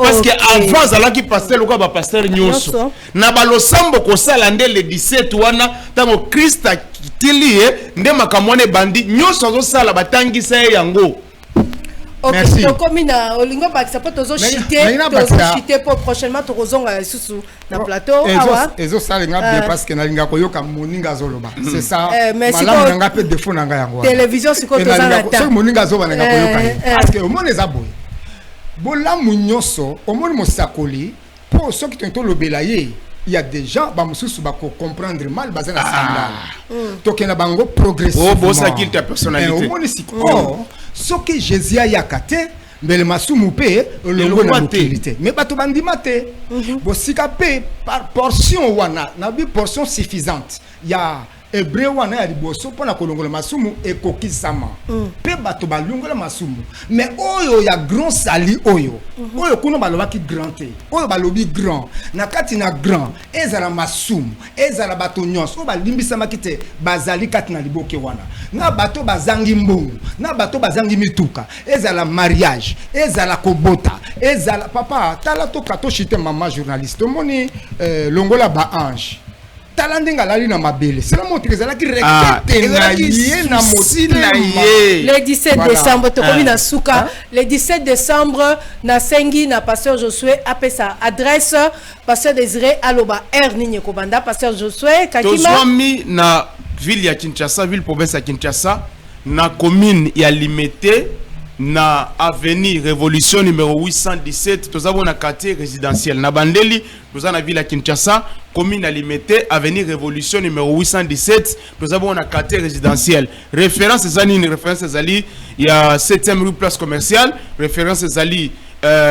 Parce que avant zalaki pasteur loka ba pasteur nyonso na balosambo ko sala nde le 17 wana tango Christ akitilie nde makamone bandi nyonso zo sala batangisa yango. Merci. Donc comme na olingo ba ça peut tozo chiter pour prochainement to kozonga susu na plateau awa ezo sala nga bien parce que na linga koyoka moninga zoloba c'est ça malamu nga pe défaut nanga yango télévision siko tozanga ta so moninga zo bana koyoka parce que au monde eza boy bola munyoso au monde mosakoli pour ceux qui t'ont lobelaye il y a des gens ba mususu ba comprendre mal bazana sandal tokena bango progressivement bon ça qu'il ta personnalité au monde siko ce que Jésus a yakate mais le masumu pe le localité mais bato bandima te bo sika pe par portion wana na bi portion suffisante il y a Hébreu wana ya liboso pona kolongola masumu ekokisama pe bato balongola masumu mais oyo ya grand sali oyo oyo kuno balobaki grand te oyo balobi grand na kati na grand ezala masumu ezala bato nyonso balimbisa makite bazali kati na liboke wana na bato bazangi mbongo na bato bazangi mituka ezala mariage ezala kobota ezala papa tala to kato chite mama journaliste moni longola ba ange talandinga lali na mabele c'est la montre ezalaki requête na yé na motema le 17 décembre tokomi na suka le 17 décembre na sengi na pasteur Josué apesa adresse pasteur Désiré aloba nini kobanda pasteur Josué kakima tozwami na ville ya Kinshasa ville province ya Kinshasa na commune ya Limité na avenue Révolution numéro 817 tozabo na quartier résidentiel na bandeli toza na ville ya Kinshasa commune à Limité avenue Révolution numéro 817 tozabo na quartier résidentiel référence ezali une référence ezali ya 7e rue place commerciale référence ezali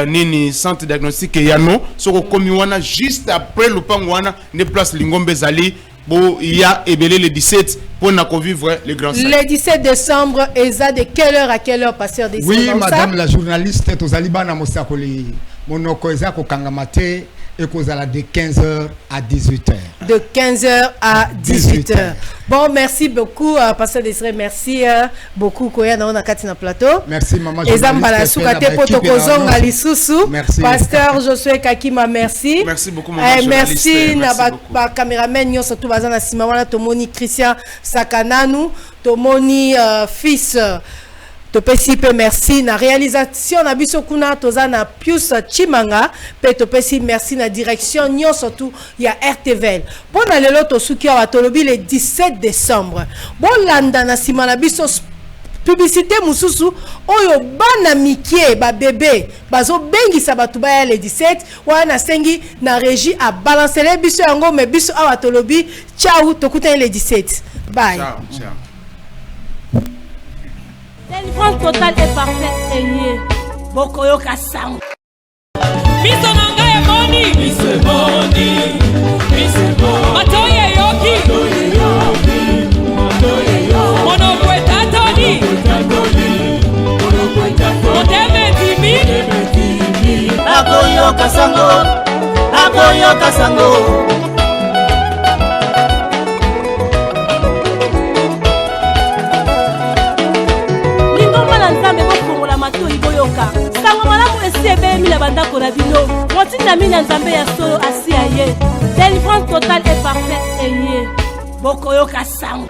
nini centre diagnostic yano soko komi wana juste après le pangwana ne place Lingombe zali bon il y a ebelé le 17 pour na vivre le grand saint. Le 17 décembre eza de quelle heure à quelle heure pasteur des oui madame la journaliste tozali bana mosakoli monoko eza ko kangamate et kozala de 15h à 18h. De 15h à 18h. Bon, merci beaucoup, pasteur Désiré. Merci beaucoup, Koya na katina plateau. Merci, maman. Merci. Pasteur Josué Kakima, merci. Merci beaucoup, maman. Merci, na caméraman, nyo surtout bazana simamana tomoni Christian Sakananu, tomoni fils. Topesi pe merci na réalisation na biso kuna toza na Pius Chimanga pe topesi merci na direction nyo surtout ya RTVL. Bon na lelo to suki wa tolobi le 17 décembre. Bon landa na sima na biso publicité mususu oyo bana mikie ba bébé bazo bengisa batu ba le 17 wana sengi na régie a balancer les biso yango me biso awa tolobi ciao tokuta le 17. Bye. Ciao, ciao. Délivrance totale et parfaite Seigneur. Bokoyo Kasang. Miso nanga e moni. Miso e moni. Miso e moni. Matoye yoki. Matoye yoki. Mono kweta toni. Mono kweta toni. Moteme timi. Akoyo Kasango. Akoyo Kasango. Sango malamu esi ebemi na bandako na bino motinda mina nzambe ya solo asi aye délivrance totale et parfaite eye bokoyoka sango